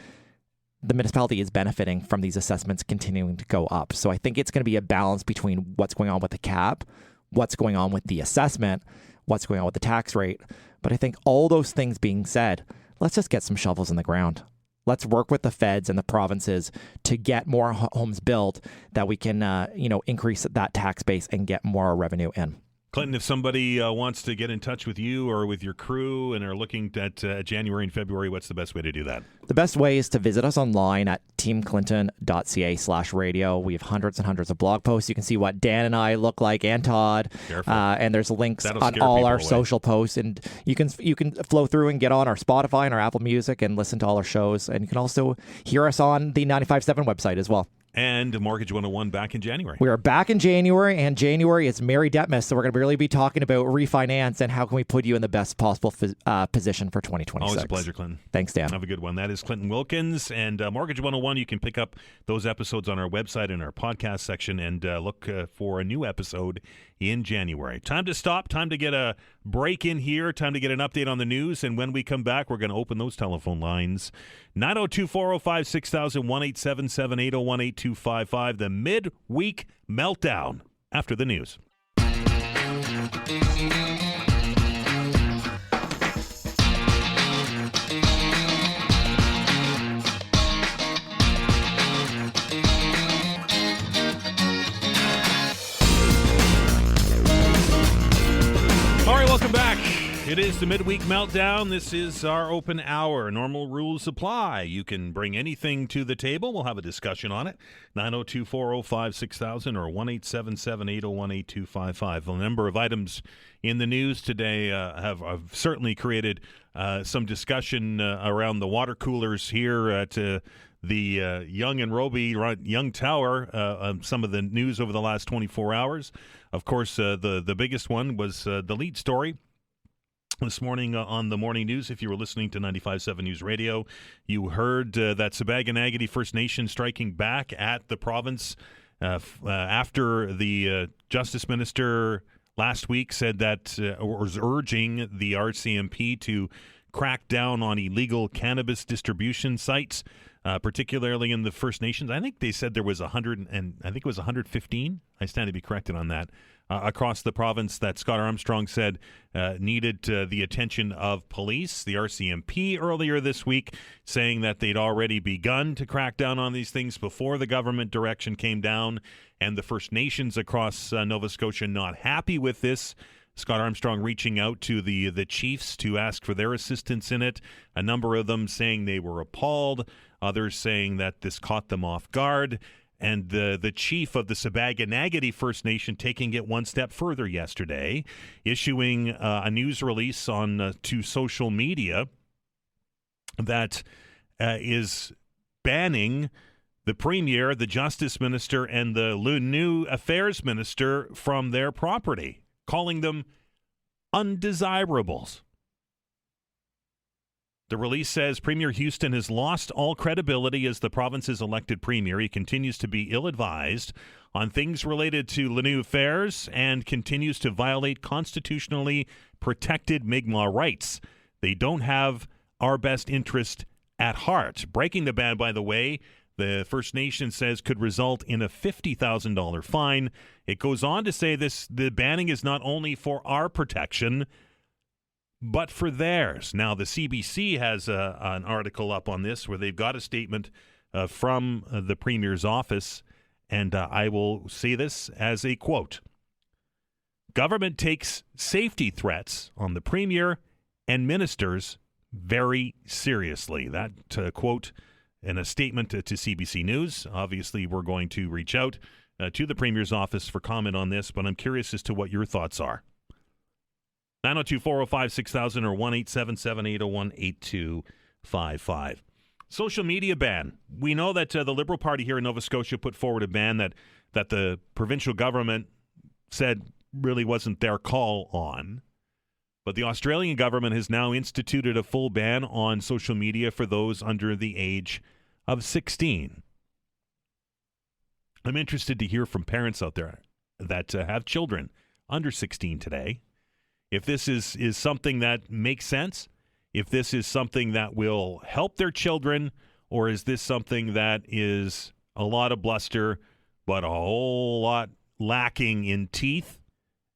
the municipality is benefiting from these assessments continuing to go up. So I think it's going to be a balance between what's going on with the cap, what's going on with the assessment, what's going on with the tax rate. But I think all those things being said, let's just get some shovels in the ground. Let's work with the feds and the provinces to get more homes built that we can, increase that tax base and get more revenue in. Clinton, if somebody wants to get in touch with you or with your crew and are looking at January and February, what's the best way to do that? The best way is to visit us online at teamclinton.ca/radio. We have hundreds and hundreds of blog posts. You can see what Dan and I look like, and Todd. And there's links on all our social posts. And you can flow through and get on our Spotify and our Apple Music and listen to all our shows. And you can also hear us on the 95.7 website as well. And Mortgage 101 back in January. We are back in January, and January is Merry Detmas, so we're going to really be talking about refinance and how can we put you in the best possible position for 2026. Always a pleasure, Clinton. Thanks, Dan. Have a good one. That is Clinton Wilkins, and Mortgage 101, you can pick up those episodes on our website in our podcast section and look for a new episode in January. Time to stop, time to get a break in here, time to get an update on the news, and when we come back, we're going to open those telephone lines. 902-405-6000, 1-877-801-8255, the Mid-Week Meltdown. after the news. All right, welcome back. It is the Mid-Week Meltdown. This is our open hour. Normal rules apply. You can bring anything to the table. We'll have a discussion on it. 902-405-6000 or 1-877-801-8255. A number of items in the news today have certainly created some discussion around the water coolers here at the Yonge and Roby Yonge Tower. Some of the news over the last 24 hours. Of course, the biggest one was the lead story this morning on the morning news. If you were listening to 95.7 News Radio, you heard that Sipekne'katik First Nation striking back at the province after the Justice Minister last week said that was urging the RCMP to crack down on illegal cannabis distribution sites, particularly in the First Nations. I think they said there was 115. I stand to be corrected on that. Across the province that Scott Armstrong said needed the attention of police. The RCMP earlier this week saying that they'd already begun to crack down on these things before the government direction came down, and the First Nations across Nova Scotia not happy with this. Scott Armstrong reaching out to the chiefs to ask for their assistance in it. A number of them saying they were appalled, others saying that this caught them off guard. And the chief of the Sipekne'katik First Nation taking it one step further yesterday, issuing a news release on to social media that is banning the Premier, the Justice Minister, and the New Affairs Minister from their property, calling them undesirables. The release says Premier Houston has lost all credibility as the province's elected premier. He continues to be ill-advised on things related to New Affairs and continues to violate constitutionally protected Mi'kmaq rights. They don't have our best interest at heart. Breaking the ban, by the way, the First Nation says could result in a $50,000 fine. It goes on to say the banning is not only for our protection, but for theirs. Now, the CBC has an article up on this where they've got a statement from the Premier's office, and I will say this as a quote. Government takes safety threats on the Premier and ministers very seriously. That quote in a statement to CBC News. Obviously, we're going to reach out to the Premier's office for comment on this, but I'm curious as to what your thoughts are. 902-405-6000 or 1-877-801-8255. Social media ban. We know that the Liberal Party here in Nova Scotia put forward a ban that the provincial government said really wasn't their call on. But the Australian government has now instituted a full ban on social media for those under the age of 16. I'm interested to hear from parents out there that have children under 16 today. If this is something that makes sense, if this is something that will help their children, or is this something that is a lot of bluster, but a whole lot lacking in teeth,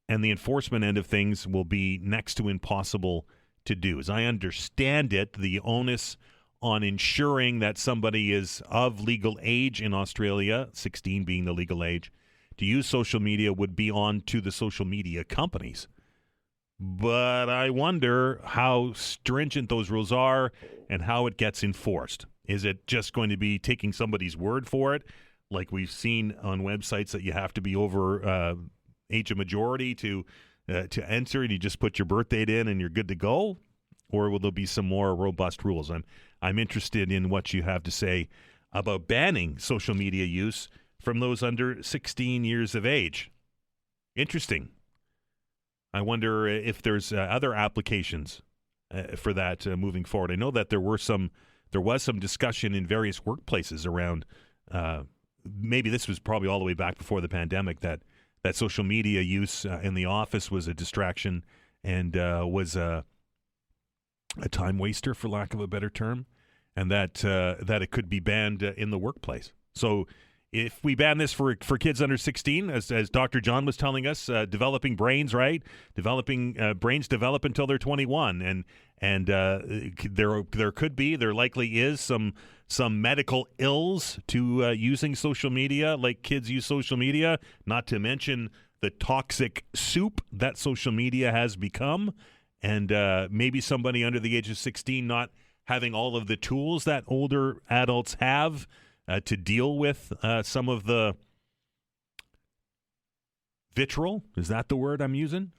and the enforcement end of things will be next to impossible to do. As I understand it, the onus on ensuring that somebody is of legal age in Australia, 16 being the legal age, to use social media would be on to the social media companies. But I wonder how stringent those rules are and how it gets enforced. Is it just going to be taking somebody's word for it, like we've seen on websites that you have to be over age of majority to enter, and you just put your birth date in and you're good to go? Or will there be some more robust rules? I'm interested in what you have to say about banning social media use from those under 16 years of age. Interesting. I wonder if there's other applications for that moving forward. I know that there was some discussion in various workplaces around. Maybe this was probably all the way back before the pandemic that social media use in the office was a distraction and was a time waster, for lack of a better term, and that it could be banned in the workplace. So if we ban this for kids under 16, as Dr. John was telling us, developing brains, right? Developing brains develop until they're 21, and there likely is some medical ills to using social media, like kids use social media. Not to mention the toxic soup that social media has become, and maybe somebody under the age of 16 not having all of the tools that older adults have to deal with some of the vitriol. Is that the word I'm using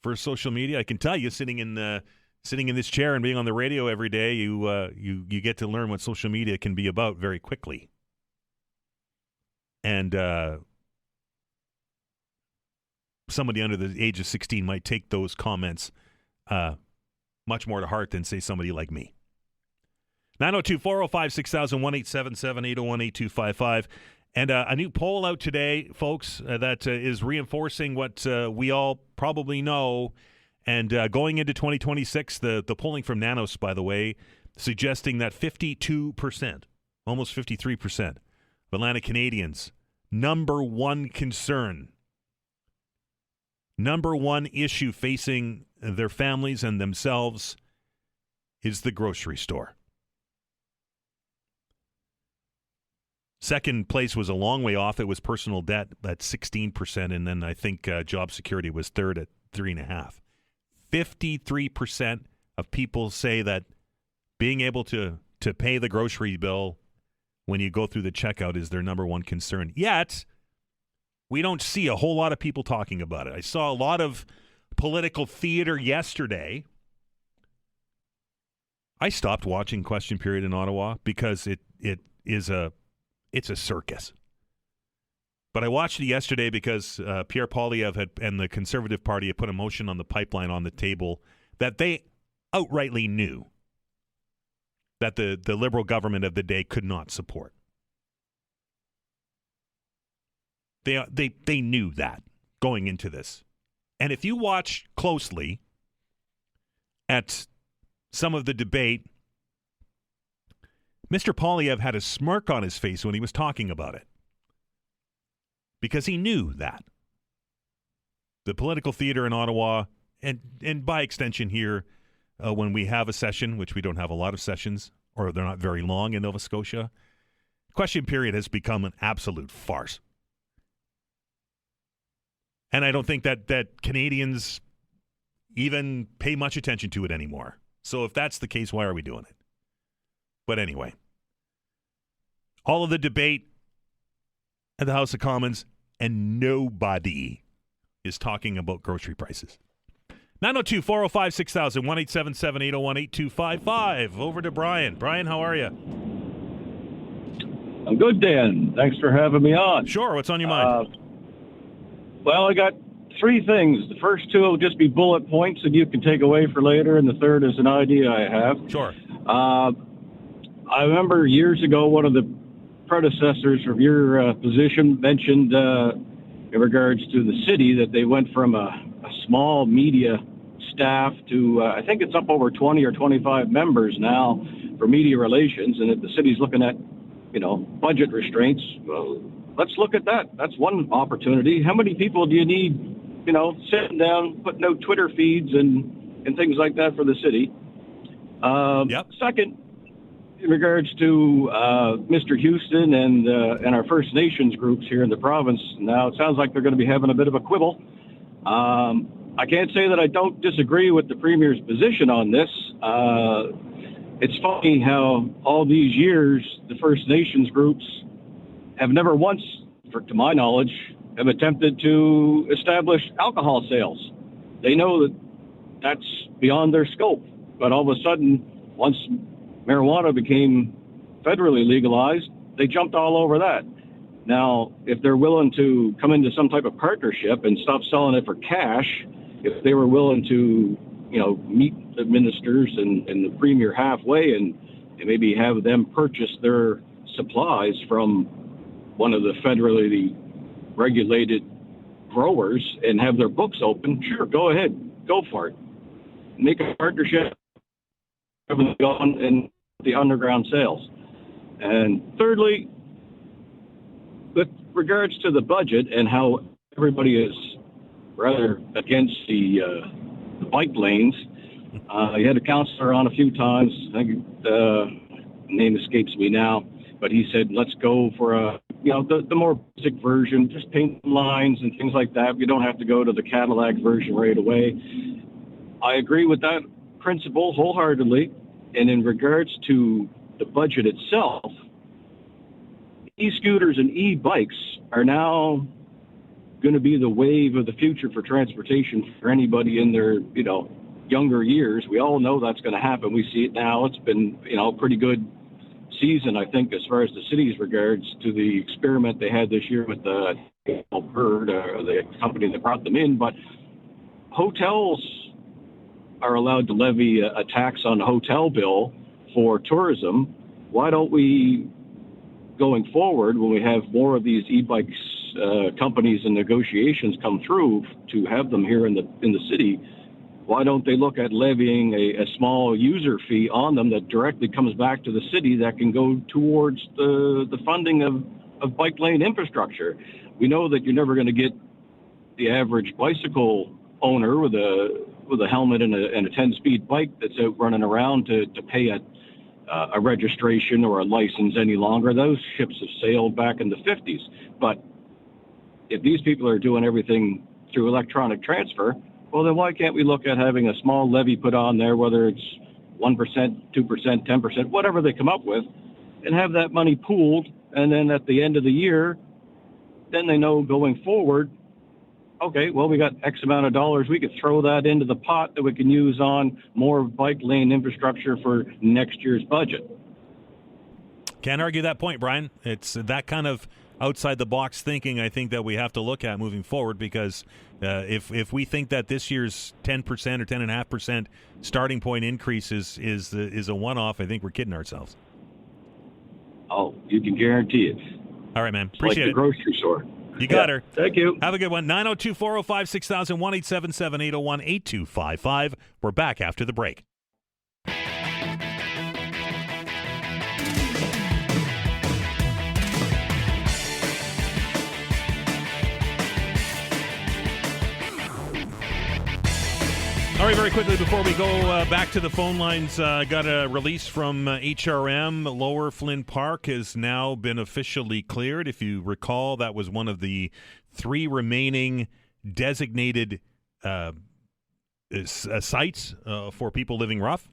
for social media? I can tell you, sitting in this chair and being on the radio every day, you get to learn what social media can be about very quickly. And somebody under the age of 16 might take those comments much more to heart than, say, somebody like me. 902-405-6000, 1-877-801-8255. And a new poll out today, folks, that is reinforcing what we all probably know. And going into 2026, the polling from Nanos, by the way, suggesting that 52%, almost 53% of Atlantic Canadians, number one concern, number one issue facing their families and themselves is the grocery store. Second place was a long way off. It was personal debt at 16%, and then I think job security was third at 3.5%. 53% of people say that being able to pay the grocery bill when you go through the checkout is their number one concern. Yet, we don't see a whole lot of people talking about it. I saw a lot of political theater yesterday. I stopped watching Question Period in Ottawa because it's a circus. But I watched it yesterday because Pierre Poilievre and the Conservative Party had put a motion on the pipeline on the table that they outrightly knew that the Liberal government of the day could not support. They knew that going into this. And if you watch closely at some of the debate, Mr. Poilievre had a smirk on his face when he was talking about it, because he knew that the political theater in Ottawa, and by extension here, when we have a session, which we don't have a lot of sessions, or they're not very long in Nova Scotia, Question Period has become an absolute farce. And I don't think that Canadians even pay much attention to it anymore. So if that's the case, why are we doing it? But anyway, all of the debate at the House of Commons, and nobody is talking about grocery prices. 902-405-6000, 1-877-801-8255. Over to Brian. Brian, how are you? I'm good, Dan. Thanks for having me on. Sure. What's on your mind? Well, I got three things. The first two will just be bullet points that you can take away for later, and the third is an idea I have. Sure. I remember years ago, one of the predecessors of your position mentioned in regards to the city that they went from a small media staff to, I think it's up over 20 or 25 members now for media relations, and that the city's looking at, budget restraints. Well, let's look at that. That's one opportunity. How many people do you need, sitting down, putting out Twitter feeds and things like that for the city? Yep. Second, in regards to Mr. Houston and our First Nations groups here in the province, now it sounds like they're going to be having a bit of a quibble. I can't say that I don't disagree with the Premier's position on this. It's funny how all these years the First Nations groups have never once, to my knowledge, have attempted to establish alcohol sales. They know that that's beyond their scope, but all of a sudden, once marijuana became federally legalized, they jumped all over that. Now, if they're willing to come into some type of partnership and stop selling it for cash, if they were willing to, meet the ministers and the Premier halfway and maybe have them purchase their supplies from one of the federally regulated growers and have their books open, sure, go ahead, go for it. Make a partnership in the underground sales. And thirdly, regards to the budget and how everybody is rather against the bike lanes, you had a counselor on a few times. I think name escapes me now, but he said, let's go for the more basic version, just paint lines and things like that. You don't have to go to the Cadillac version right away. I agree with that principle wholeheartedly. And in regards to the budget itself, e-scooters and e-bikes are now going to be the wave of the future for transportation for anybody in their, younger years. We all know that's going to happen. We see it now. It's been, a pretty good season, I think, as far as the city's regards to the experiment they had this year with the Bird, the company that brought them in. But hotels are allowed to levy a tax on the hotel bill for tourism. Why don't we, going forward, when we have more of these e-bikes companies and negotiations come through to have them here in the city, why don't they look at levying a small user fee on them that directly comes back to the city that can go towards the funding of bike lane infrastructure? We know that you're never going to get the average bicycle owner with a helmet and a 10-speed bike that's out running around to pay a registration or a license any longer. Those ships have sailed back in the 50s. But if these people are doing everything through electronic transfer, well, then why can't we look at having a small levy put on there, whether it's 1%, 2%, 10%, whatever they come up with, and have that money pooled, and then at the end of the year, then they know going forward, okay, well, we got X amount of dollars. We could throw that into the pot that we can use on more bike lane infrastructure for next year's budget. Can't argue that point, Brian. It's that kind of outside-the-box thinking I think that we have to look at moving forward, because if we think that this year's 10% or 10.5% starting point increase is a one-off, I think we're kidding ourselves. Oh, you can guarantee it. All right, man. Appreciate it. Like the grocery store. You got her. Thank you. Have a good one. 902-405-6000, 1-877-801-8255. We're back after the break. All right, very quickly before we go back to the phone lines, got a release from HRM. Lower Flynn Park has now been officially cleared. If you recall, that was one of the 3 remaining designated sites for people living rough.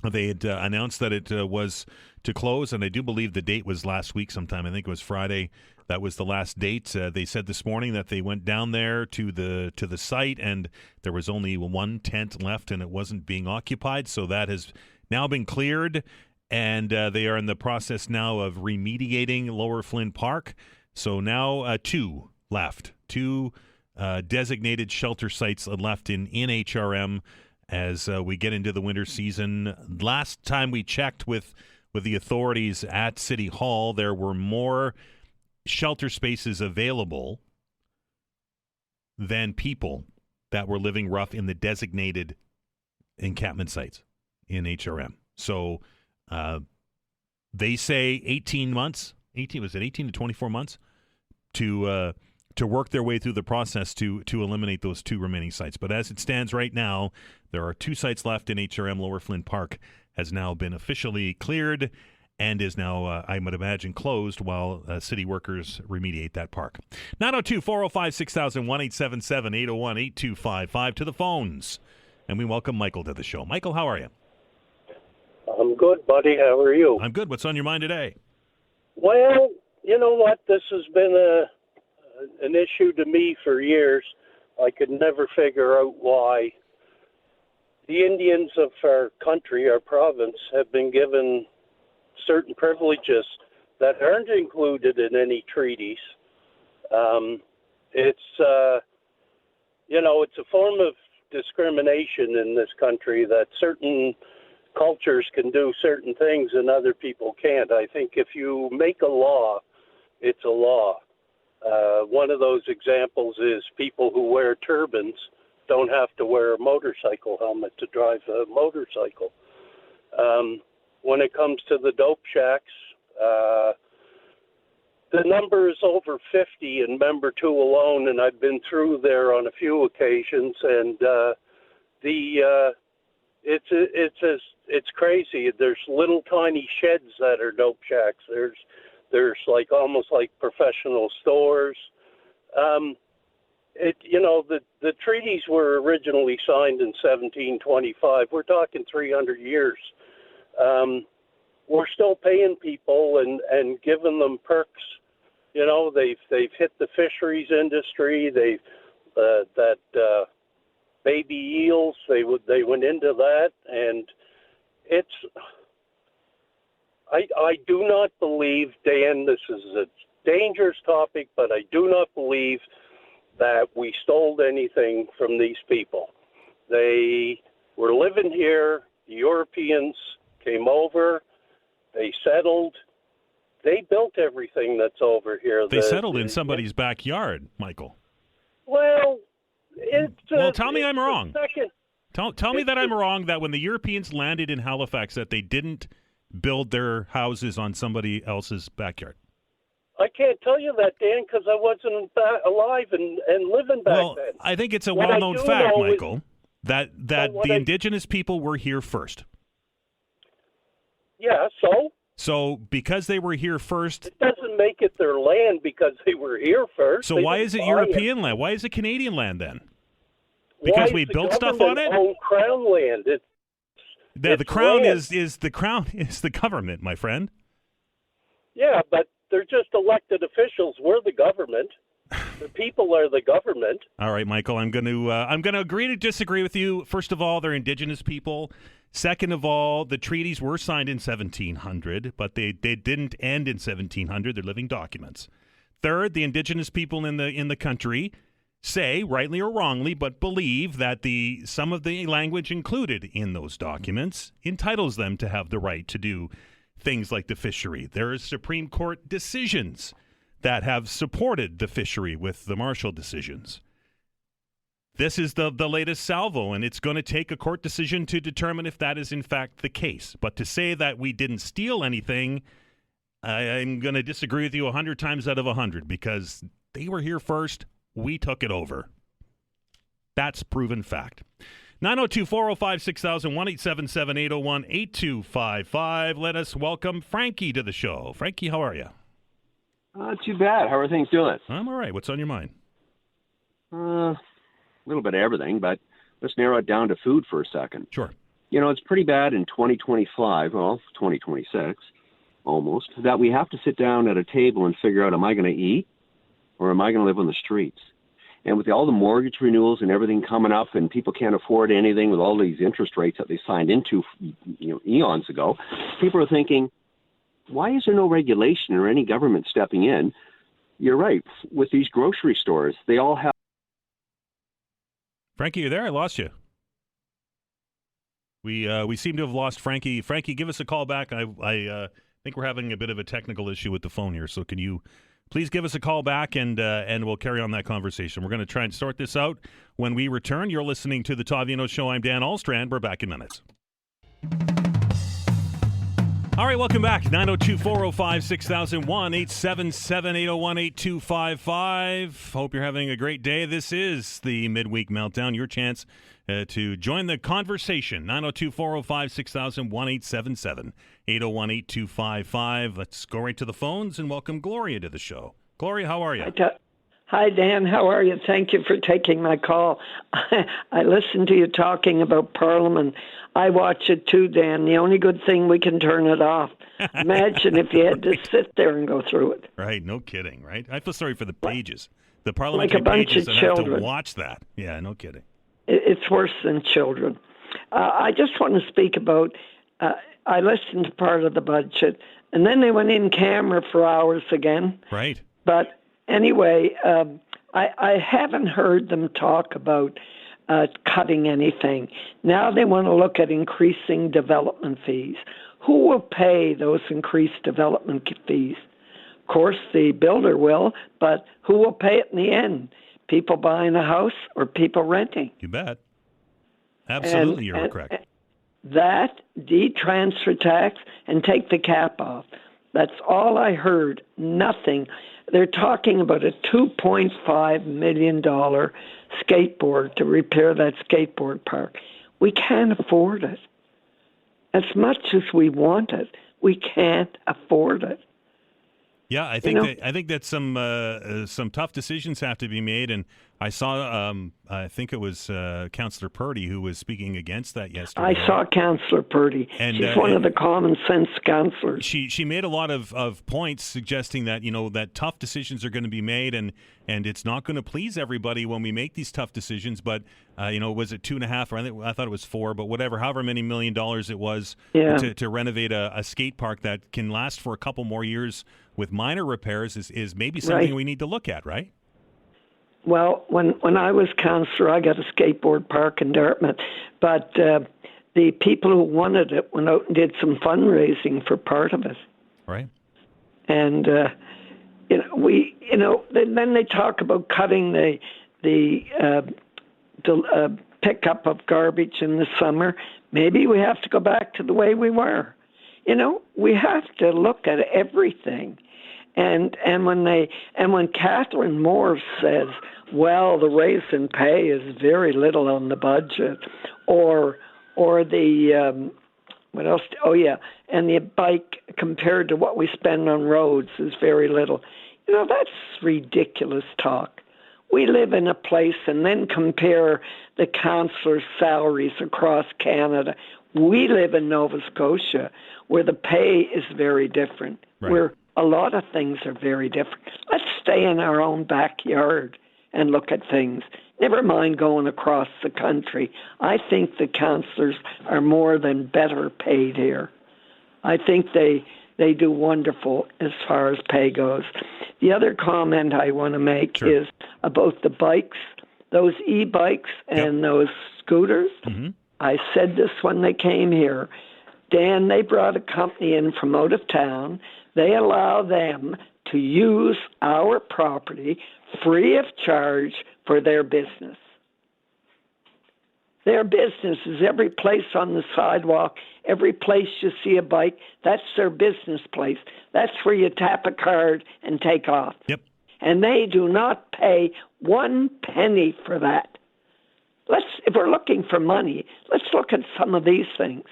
They had announced that it was to close, and I do believe the date was last week sometime. I think it was Friday. That was the last date. They said this morning that they went down there to the site, and there was only one tent left, and it wasn't being occupied. So that has now been cleared, and they are in the process now of remediating Lower Flynn Park. So now 2 left, 2 designated shelter sites left in HRM as we get into the winter season. Last time we checked with the authorities at City Hall, there were more shelter spaces available than people that were living rough in the designated encampment sites in HRM. So they say 18 months, 18 to 24 months to work their way through the process to eliminate those 2 remaining sites. But as it stands right now, there are 2 sites left in HRM. Lower Flynn Park has now been officially cleared and is now, I would imagine, closed while city workers remediate that park. 902-405-6000, 1-877-801-8255 to the phones. And we welcome Michael to the show. Michael, how are you? I'm good, buddy. How are you? I'm good. What's on your mind today? Well, you know what? This has been an issue to me for years. I could never figure out why the Indians of our country, our province, have been given certain privileges that aren't included in any treaties. It's a form of discrimination in this country that certain cultures can do certain things and other people can't. I think if you make a law, it's a law. One of those examples is people who wear turbans don't have to wear a motorcycle helmet to drive a motorcycle. When it comes to the dope shacks, the number is over 50 in member 2 alone, and I've been through there on a few occasions, and it's crazy. There's little tiny sheds that are dope shacks. There's like almost like professional stores. The treaties were originally signed in 1725. We're talking 300 years. We're still paying people and giving them perks. They've hit the fisheries industry. Baby eels. They went into that, and I do not believe, Dan, this is a dangerous topic, but I do not believe that we stole anything from these people. They were living here. The Europeans came over. They settled. They built everything that's over here. They settled in somebody's backyard, Michael. Well, tell me I'm wrong. Tell me that I'm wrong, that when the Europeans landed in Halifax that they didn't build their houses on somebody else's backyard. I can't tell you that, Dan, because I wasn't alive and living back then. I think it's a well-known fact, Michael, that the indigenous people were here first. Yeah, so? So because they were here first... It doesn't make it their land because they were here first. So why is it European land? Why is it Canadian land then? Because we built stuff on it? Own crown land. The crown is the government, my friend. Yeah, but they're just elected officials. We're the government. The people are the government. All right, Michael, I'm going to agree to disagree with you. First of all, they're indigenous people. Second of all, the treaties were signed in 1700, but they didn't end in 1700. They're living documents. Third, the indigenous people in the country say, rightly or wrongly, but believe that some of the language included in those documents entitles them to have the right to do things like the fishery. There are Supreme Court decisions that have supported the fishery with the Marshall decisions. This is the latest salvo, and it's going to take a court decision to determine if that is in fact the case. But to say that we didn't steal anything, I'm going to disagree with you 100 times out of 100, because they were here first. We took it over. That's proven fact. 902-405-6000, 1-877-801-8255. Let us welcome Frankie to the show. Frankie, how are you? Not too bad. How are things doing? I'm all right. What's on your mind? A little bit of everything, but let's narrow it down to food for a second. Sure. It's pretty bad in 2025, well, 2026, almost, that we have to sit down at a table and figure out, am I going to eat or am I going to live on the streets? And with all the mortgage renewals and everything coming up, and people can't afford anything with all these interest rates that they signed into, eons ago, people are thinking, why is there no regulation or any government stepping in? You're right. With these grocery stores, they all have. Frankie, you there? I lost you. We seem to have lost Frankie. Frankie, give us a call back. I think we're having a bit of a technical issue with the phone here. So can you please give us a call back, and we'll carry on that conversation. We're going to try and sort this out when we return. You're listening to the Todd Veinotte Show. I'm Dan Alstrand. We're back in minutes. All right, welcome back. 902-405-6000, 1-877-801-8255. Hope you're having a great day. This is the Mid-Week Meltdown, your chance to join the conversation. 902-405-6000, 1-877-801-8255. Let's go right to the phones and welcome Gloria to the show. Gloria, how are you? Hi, Dan. How are you? Thank you for taking my call. I listened to you talking about Parliament. I watch it too, Dan. The only good thing, we can turn it off. Imagine if you had to sit there and go through it. Right, no kidding, right? I feel sorry for the pages. The parliamentary like a bunch pages of that children. have to watch that. Yeah, no kidding. It's worse than children. I just want to speak about, I listened to part of the budget, and then they went in camera for hours again. Right. But anyway, I haven't heard them talk about cutting anything. Now they want to look at increasing development fees. Who will pay those increased development fees? Of course, the builder will, but who will pay it in the end? People buying a house or people renting? You bet. Absolutely, you're correct. That, de-transfer tax, and take the cap off. That's all I heard. Nothing. They're talking about a $2.5 million skateboard to repair that skateboard park. We can't afford it. As much as we want it, we can't afford it. Yeah, I think that some tough decisions have to be made, and I saw I think it was Councillor Purdy who was speaking against that yesterday. I saw Councillor Purdy. And, she's one of the common sense councillors. She made a lot of points suggesting that that tough decisions are going to be made, and it's not going to please everybody when we make these tough decisions. But was it $2.5 or I thought it was $4, but whatever, however many $1 million it was to renovate a skate park that can last for a couple more years with minor repairs is maybe something we need to look at, right? Well, when I was councillor, I got a skateboard park in Dartmouth, but the people who wanted it went out and did some fundraising for part of it. Right. And then they talk about cutting the pickup of garbage in the summer. Maybe we have to go back to the way we were. We have to look at everything. And when Kathleen Moore says, well, the raise in pay is very little on the budget, or the what else? Oh yeah, and the bike compared to what we spend on roads is very little. That's ridiculous talk. We live in a place, and then compare the councillors' salaries across Canada. We live in Nova Scotia, where the pay is very different, where a lot of things are very different. Let's stay in our own backyard and look at things. Never mind going across the country. I think the councillors are more than better paid here. I think they do wonderful as far as pay goes. The other comment I want to make is about the bikes, those e-bikes and those scooters. Mm-hmm. I said this when they came here. Dan, they brought a company in from out of town. They allow them to use our property free of charge for their business. Their business is every place on the sidewalk, every place you see a bike, that's their business place. That's where you tap a card and take off. Yep. And they do not pay 1 penny for that. If we're looking for money, let's look at some of these things.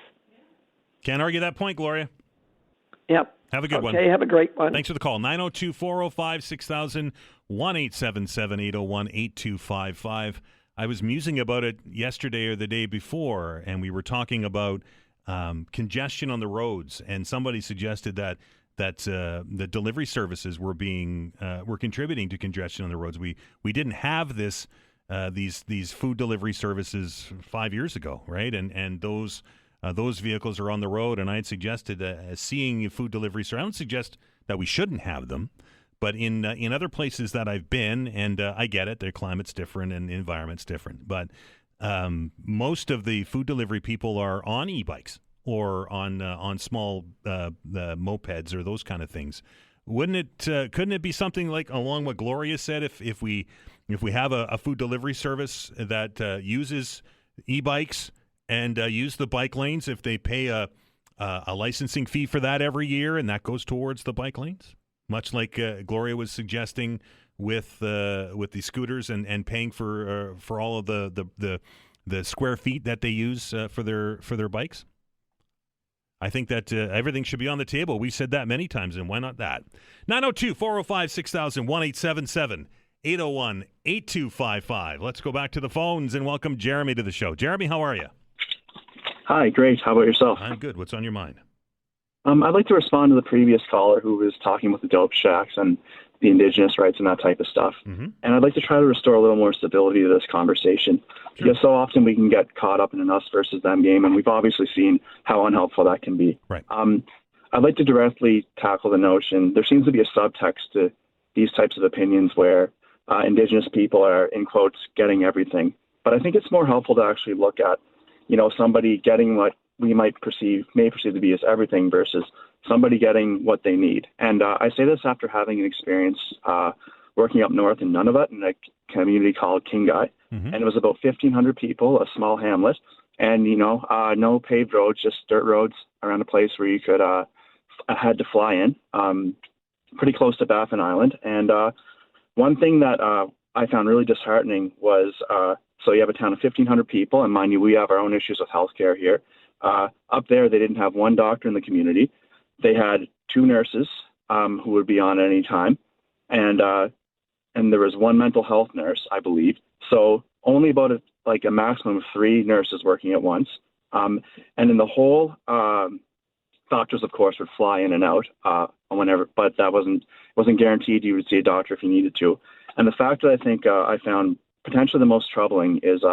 Can't argue that point, Gloria. Yep. Have a good one. Okay, have a great one. Thanks for the call. 902-405-6000, 1-877-801-8255. I was musing about it yesterday or the day before, and we were talking about congestion on the roads, and somebody suggested that the delivery services were contributing to congestion on the roads. We didn't have these food delivery services 5 years ago, right? And those vehicles are on the road, and I had suggested seeing food delivery. So I don't suggest that we shouldn't have them, but in other places that I've been, and I get it, their climate's different and the environment's different, but most of the food delivery people are on e-bikes or on small mopeds or those kind of things. Couldn't it be something like along what Gloria said? If we have a food delivery service that uses e-bikes and use the bike lanes, if they pay a licensing fee for that every year, and that goes towards the bike lanes, much like Gloria was suggesting with the scooters and paying for all of the square feet that they use for their bikes. I think that everything should be on the table. We've said that many times, and why not that? 902-405-6000, 1-877-801-8255. Let's go back to the phones and welcome Jeremy to the show. Jeremy, how are you? Hi, great. How about yourself? I'm good. What's on your mind? I'd like to respond to the previous caller who was talking about the dope shacks and the Indigenous rights and that type of stuff. Mm-hmm. And I'd like to try to restore a little more stability to this conversation. Sure. Because so often we can get caught up in an us versus them game, and we've obviously seen how unhelpful that can be. Right. I'd like to directly tackle the notion. There seems to be a subtext to these types of opinions where Indigenous people are, in quotes, getting everything. But I think it's more helpful to actually look at, somebody getting what we may perceive to be as everything versus somebody getting what they need. And I say this after having an experience working up north in Nunavut in a community called Kingai. Mm-hmm. And it was about 1,500 people, a small hamlet, and, no paved roads, just dirt roads around a place where you could I had to fly in, pretty close to Baffin Island. And one thing that I found really disheartening was, so you have a town of 1,500 people, and mind you, we have our own issues with healthcare here. Up there, they didn't have one doctor in the community. They had 2 nurses who would be on at any time, and there was 1 mental health nurse, I believe. So only about a maximum of 3 nurses working at once. And in the whole, doctors, of course, would fly in and out whenever, but that wasn't guaranteed you would see a doctor if you needed to. And the fact that I think I found potentially the most troubling is,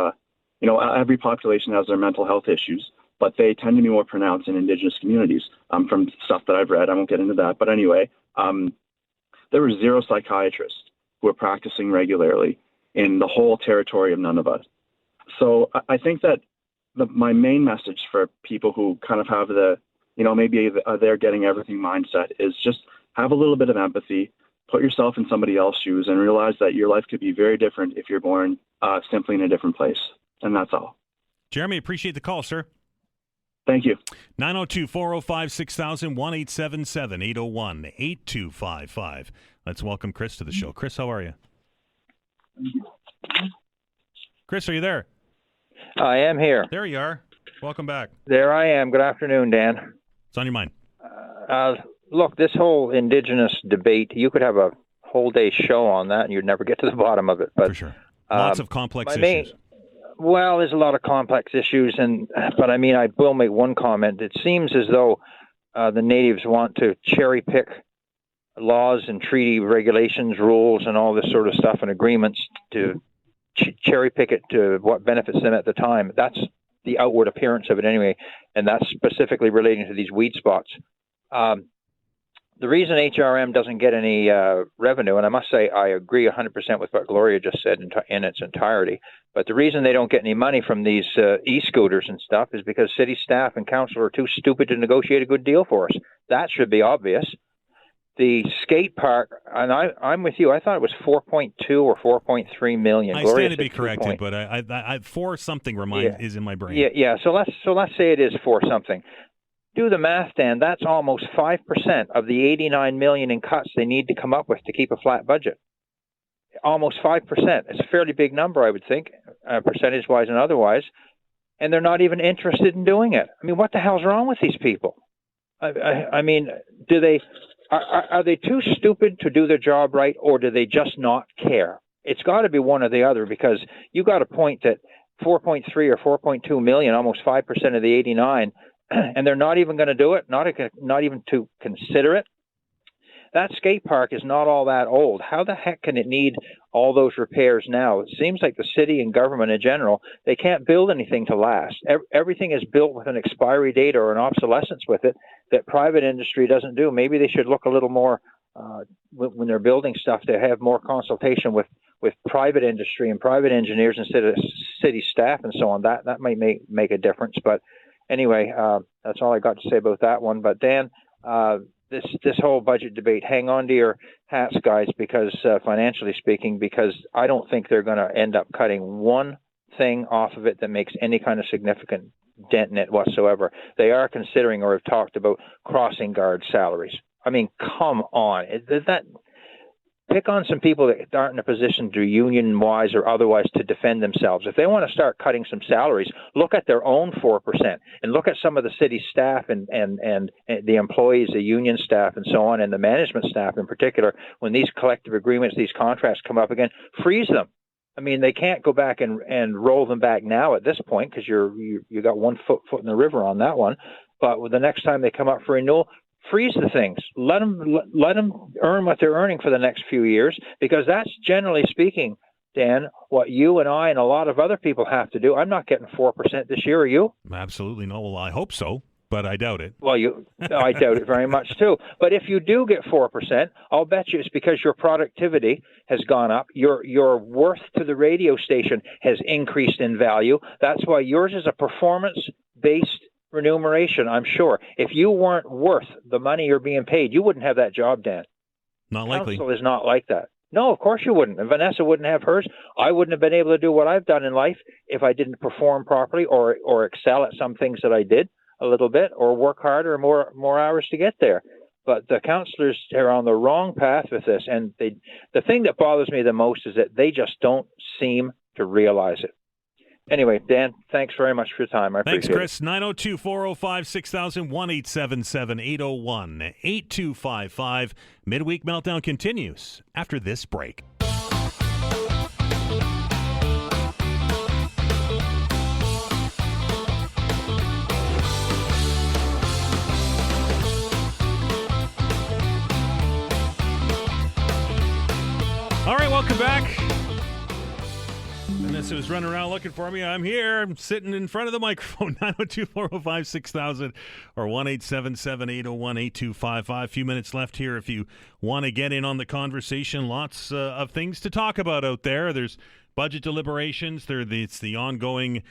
every population has their mental health issues, but they tend to be more pronounced in Indigenous communities. From stuff that I've read, I won't get into that, but anyway, there were 0 psychiatrists who were practicing regularly in the whole territory of Nunavut. So I think that my main message for people who kind of have the, maybe they're getting everything mindset is just have a little bit of empathy, put yourself in somebody else's shoes, and realize that your life could be very different if you're born simply in a different place. And that's all. Jeremy, appreciate the call, sir. Thank you. 902-405-6000, 1-877-801-8255. Let's welcome Chris to the show. Chris, how are you? Chris, are you there? I am here. There you are. Welcome back. There I am. Good afternoon, Dan. What's on your mind? Look, this whole Indigenous debate, you could have a whole day show on that and you'd never get to the bottom of it. But, for sure. Lots of complex issues. There's a lot of complex issues, but I will make one comment. It seems as though the natives want to cherry pick laws and treaty regulations, rules, and all this sort of stuff and agreements to cherry pick it to what benefits them at the time. That's the outward appearance of it anyway, and that's specifically relating to these weed spots. The reason HRM doesn't get any revenue, and I must say I agree 100% with what Gloria just said in its entirety, but the reason they don't get any money from these e-scooters and stuff is because city staff and council are too stupid to negotiate a good deal for us. That should be obvious. The skate park, and I'm with you, I thought it was 4.2 or 4.3 million. I Gloria stand to be corrected, but I 4 something is in my brain. Yeah. So let's say it is 4 something. Do the math, Dan. That's almost 5% of the 89 million in cuts they need to come up with to keep a flat budget. Almost 5%. It's a fairly big number, I would think, percentage-wise and otherwise. And they're not even interested in doing it. I mean, what the hell's wrong with these people? I mean, are they too stupid to do their job right, or do they just not care? It's got to be one or the other, because you got a point that 4.3 or 4.2 million, almost 5% of the 89, and they're not even going to do it, not even to consider it. That skate park is not all that old. How the heck can it need all those repairs now? It seems like the city and government in general, they can't build anything to last. Everything is built with an expiry date or an obsolescence with it that private industry doesn't do. Maybe they should look a little more, when they're building stuff, to have more consultation with private industry and private engineers instead of city staff and so on. That might make a difference. But anyway, that's all I got to say about that one. But Dan, this whole budget debate, hang on to your hats, guys, because financially speaking, because I don't think they're going to end up cutting one thing off of it that makes any kind of significant dent in it whatsoever. They are considering or have talked about crossing guard salaries. I mean, come on. Pick on some people that aren't in a position to union-wise or otherwise to defend themselves. If they want to start cutting some salaries, look at their own 4% and look at some of the city staff and the employees, the union staff and so on, and the management staff in particular. When these collective agreements, these contracts come up again, freeze them. I mean, they can't go back and roll them back now at this point because you got one foot in the river on that one. But the next time they come up for renewal, freeze the things. Let them earn what they're earning for the next few years, because that's generally speaking, Dan, what you and I and a lot of other people have to do. I'm not getting 4% this year, are you? Absolutely no. Well, I hope so, but I doubt it. Well, I doubt it very much too. But if you do get 4%, I'll bet you it's because your productivity has gone up. Your worth to the radio station has increased in value. That's why yours is a performance-based remuneration, I'm sure. If you weren't worth the money you're being paid, you wouldn't have that job, Dan. Not likely. Council is not like that. No, of course you wouldn't. And Vanessa wouldn't have hers. I wouldn't have been able to do what I've done in life if I didn't perform properly or excel at some things that I did a little bit or work harder or more hours to get there. But the councillors are on the wrong path with this, and the thing that bothers me the most is that they just don't seem to realize it. Anyway, Dan, thanks very much for your time. I appreciate it. Thanks, Chris. 902-405-6000, 1-877-801-8255. Midweek Meltdown continues after this break. All right, welcome back. Vanessa was running around looking for me. I'm here. I'm sitting in front of the microphone. 902-405-6000 or 1-877-801-8255. A few minutes left here if you want to get in on the conversation. Lots of things to talk about out there. There's budget deliberations. It's the ongoing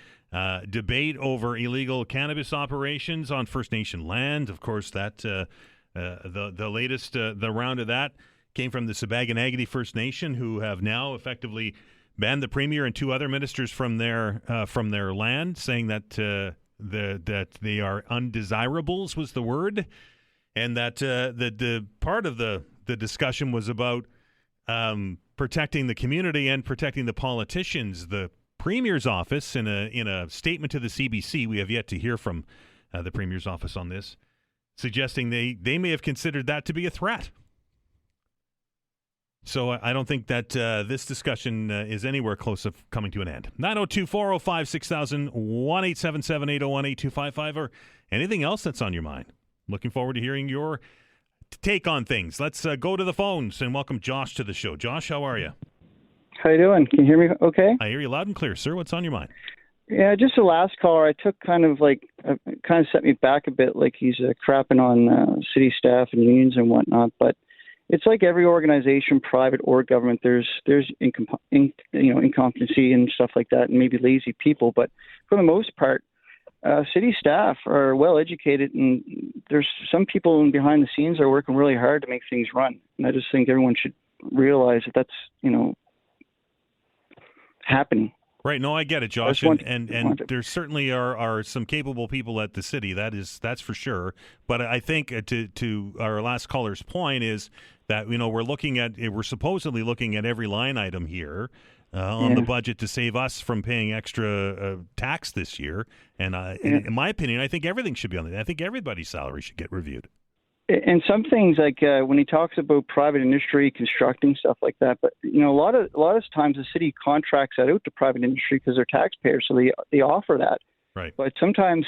debate over illegal cannabis operations on First Nation land. Of course, that the latest the round of that came from the Sabaganagati First Nation, who have now effectively banned the premier and two other ministers from their land, saying that that they are undesirables was the word, and that the part of the discussion was about protecting the community and protecting the politicians. The premier's office, in a statement to the CBC, we have yet to hear from the premier's office on this, suggesting they may have considered that to be a threat. So I don't think that this discussion is anywhere close to coming to an end. 902-405-6000, 1-877-801-8255, or anything else that's on your mind. Looking forward to hearing your take on things. Let's go to the phones and welcome Josh to the show. Josh, how are you? How you doing? Can you hear me okay? I hear you loud and clear, sir. What's on your mind? Yeah, just the last caller, I took kind of set me back a bit, like he's crapping on city staff and unions and whatnot, but it's like every organization, private or government, there's incompetency and stuff like that, and maybe lazy people. But for the most part, city staff are well educated, and there's some people behind the scenes are working really hard to make things run. And I just think everyone should realize that that's happening. Right. No, I get it, Josh. And there certainly are some capable people at the city. That's for sure. But I think to our last caller's point is that we're supposedly looking at every line item here on the budget to save us from paying extra tax this year. And in my opinion, I think everything should be on there. I think everybody's salary should get reviewed. And some things like when he talks about private industry constructing stuff like that, but a lot of times the city contracts that out to private industry because they're taxpayers, so they offer that. Right. But sometimes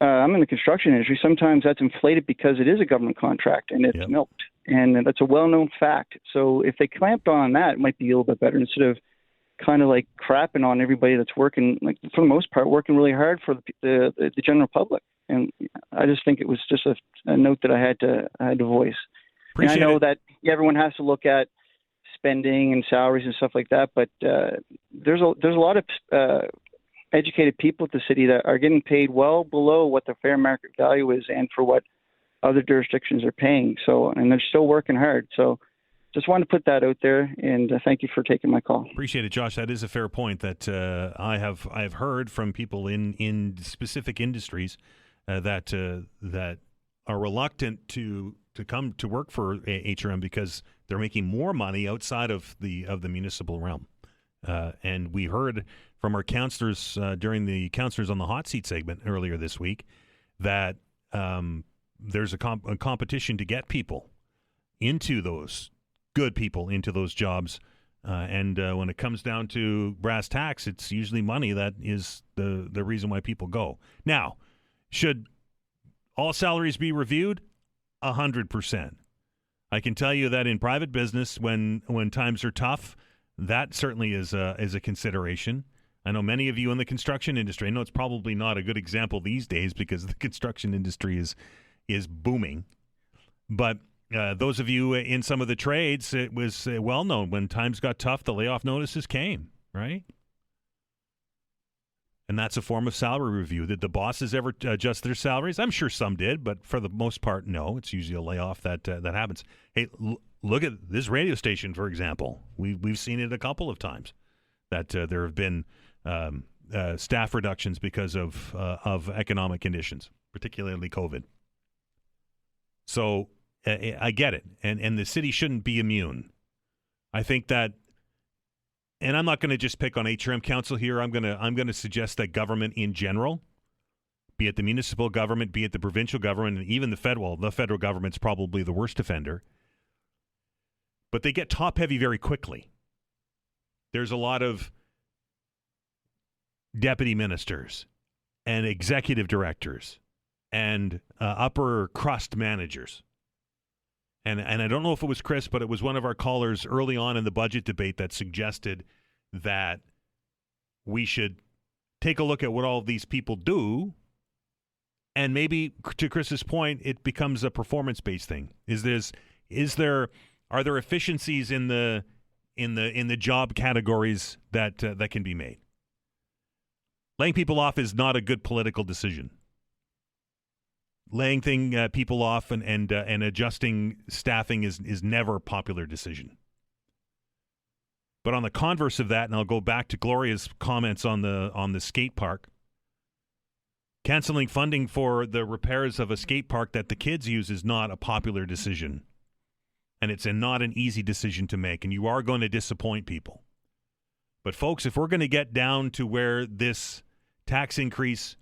I'm in the construction industry. Sometimes that's inflated because it is a government contract and it's milked, and that's a well-known fact. So if they clamped on that, it might be a little bit better instead of kind of like crapping on everybody that's working, like for the most part, working really hard for the general public. And I just think it was just a note that I had to voice. And I know that everyone has to look at spending and salaries and stuff like that, but there's a lot of educated people at the city that are getting paid well below what the fair market value is and for what other jurisdictions are paying. So, and they're still working hard. So just wanted to put that out there, and thank you for taking my call. Appreciate it, Josh. That is a fair point that I have heard from people in specific industries that are reluctant to come to work for HRM because they're making more money outside of the municipal realm. And we heard from our counselors during the Counselors on the Hot Seat segment earlier this week that there's a competition to get people into those good people into those jobs. And when it comes down to brass tacks, it's usually money that is the reason why people go. Now, should all salaries be reviewed? 100%. I can tell you that in private business, when times are tough, that certainly is a consideration. I know many of you in the construction industry. I know it's probably not a good example these days because the construction industry is booming. But those of you in some of the trades, it was well known when times got tough, the layoff notices came, right? And that's a form of salary review. Did the bosses ever adjust their salaries? I'm sure some did, but for the most part, no. It's usually a layoff that happens. Hey, look at this radio station, for example. We've seen it a couple of times that there have been staff reductions because of economic conditions, particularly COVID. So I get it, and the city shouldn't be immune. I think that, and I'm not going to just pick on HRM Council here. I'm going to suggest that government in general, be it the municipal government, be it the provincial government, and even the federal government's probably the worst offender. But they get top-heavy very quickly. There's a lot of deputy ministers and executive directors and upper crust managers. And I don't know if it was Chris, but it was one of our callers early on in the budget debate that suggested that we should take a look at what all of these people do, and maybe, to Chris's point, it becomes a performance-based thing. Are there efficiencies in the job categories that can be made? Laying people off is not a good political decision. Laying people off and adjusting staffing is never a popular decision. But on the converse of that, and I'll go back to Gloria's comments on the skate park, canceling funding for the repairs of a skate park that the kids use is not a popular decision. And it's not an easy decision to make, and you are going to disappoint people. But folks, if we're going to get down to where this tax increase,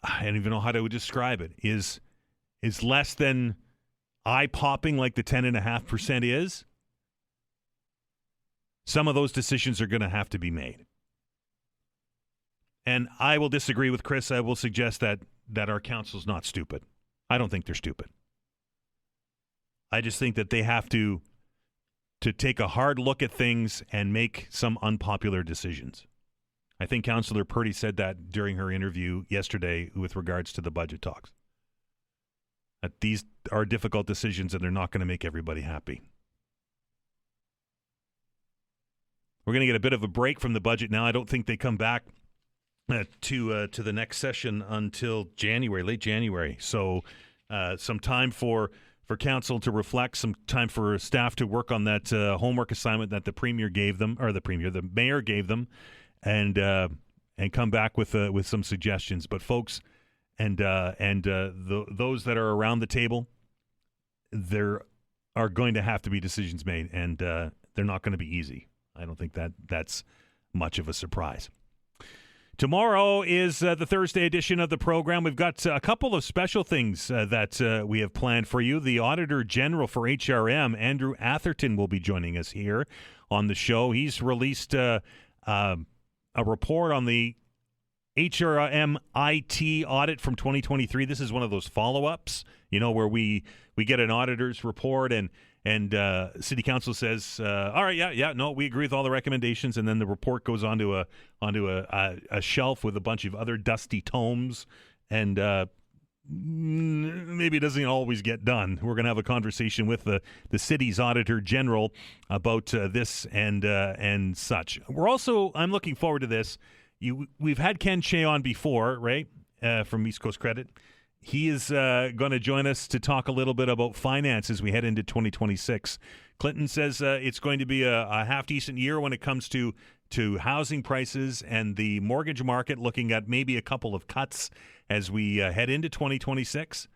I don't even know how to describe it, is less than eye-popping like the 10.5% is, some of those decisions are going to have to be made. And I will disagree with Chris. I will suggest that our council's not stupid. I don't think they're stupid. I just think that they have to take a hard look at things and make some unpopular decisions. I think Councillor Purdy said that during her interview yesterday with regards to the budget talks. That these are difficult decisions and they're not going to make everybody happy. We're going to get a bit of a break from the budget now. I don't think they come back to the next session until January, late January. So some time for council to reflect, some time for staff to work on that homework assignment that the mayor gave them, and come back with some suggestions. But folks, those that are around the table, there are going to have to be decisions made, and they're not going to be easy. I don't think that's much of a surprise. Tomorrow is the Thursday edition of the program. We've got a couple of special things that we have planned for you. The Auditor General for HRM, Andrew Atherton, will be joining us here on the show. He's released a report on the HRM IT audit from 2023. This is one of those follow-ups, where we get an auditor's report and City Council says, all right, no, we agree with all the recommendations, and then the report goes onto a shelf with a bunch of other dusty tomes, and maybe it doesn't always get done. We're going to have a conversation with the city's Auditor General about this and such. I'm looking forward to this. We've had Ken Shea on before, right, from East Coast Credit. He is going to join us to talk a little bit about finance as we head into 2026. Clinton says it's going to be a half-decent year when it comes to housing prices and the mortgage market, looking at maybe a couple of cuts as we head into 2026.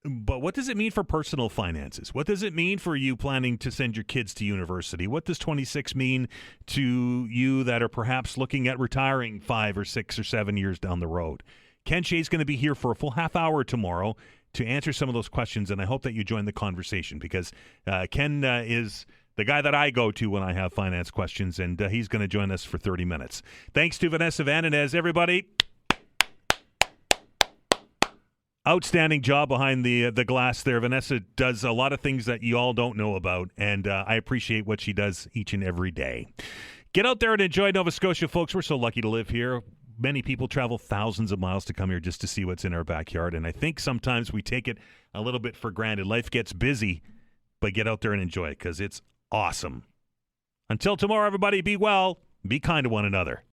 But what does it mean for personal finances? What does it mean for you planning to send your kids to university? What does 26 mean to you that are perhaps looking at retiring 5 or 6 or 7 years down the road? Ken Shea's going to be here for a full half hour tomorrow to answer some of those questions, and I hope that you join the conversation because Ken is the guy that I go to when I have finance questions, and he's going to join us for 30 minutes. Thanks to Vanessa Vananez, everybody. Outstanding job behind the glass there. Vanessa does a lot of things that you all don't know about, and I appreciate what she does each and every day. Get out there and enjoy Nova Scotia, folks. We're so lucky to live here. Many people travel thousands of miles to come here just to see what's in our backyard, and I think sometimes we take it a little bit for granted. Life gets busy, but get out there and enjoy it because it's awesome. Until tomorrow, everybody, be well, be kind to one another.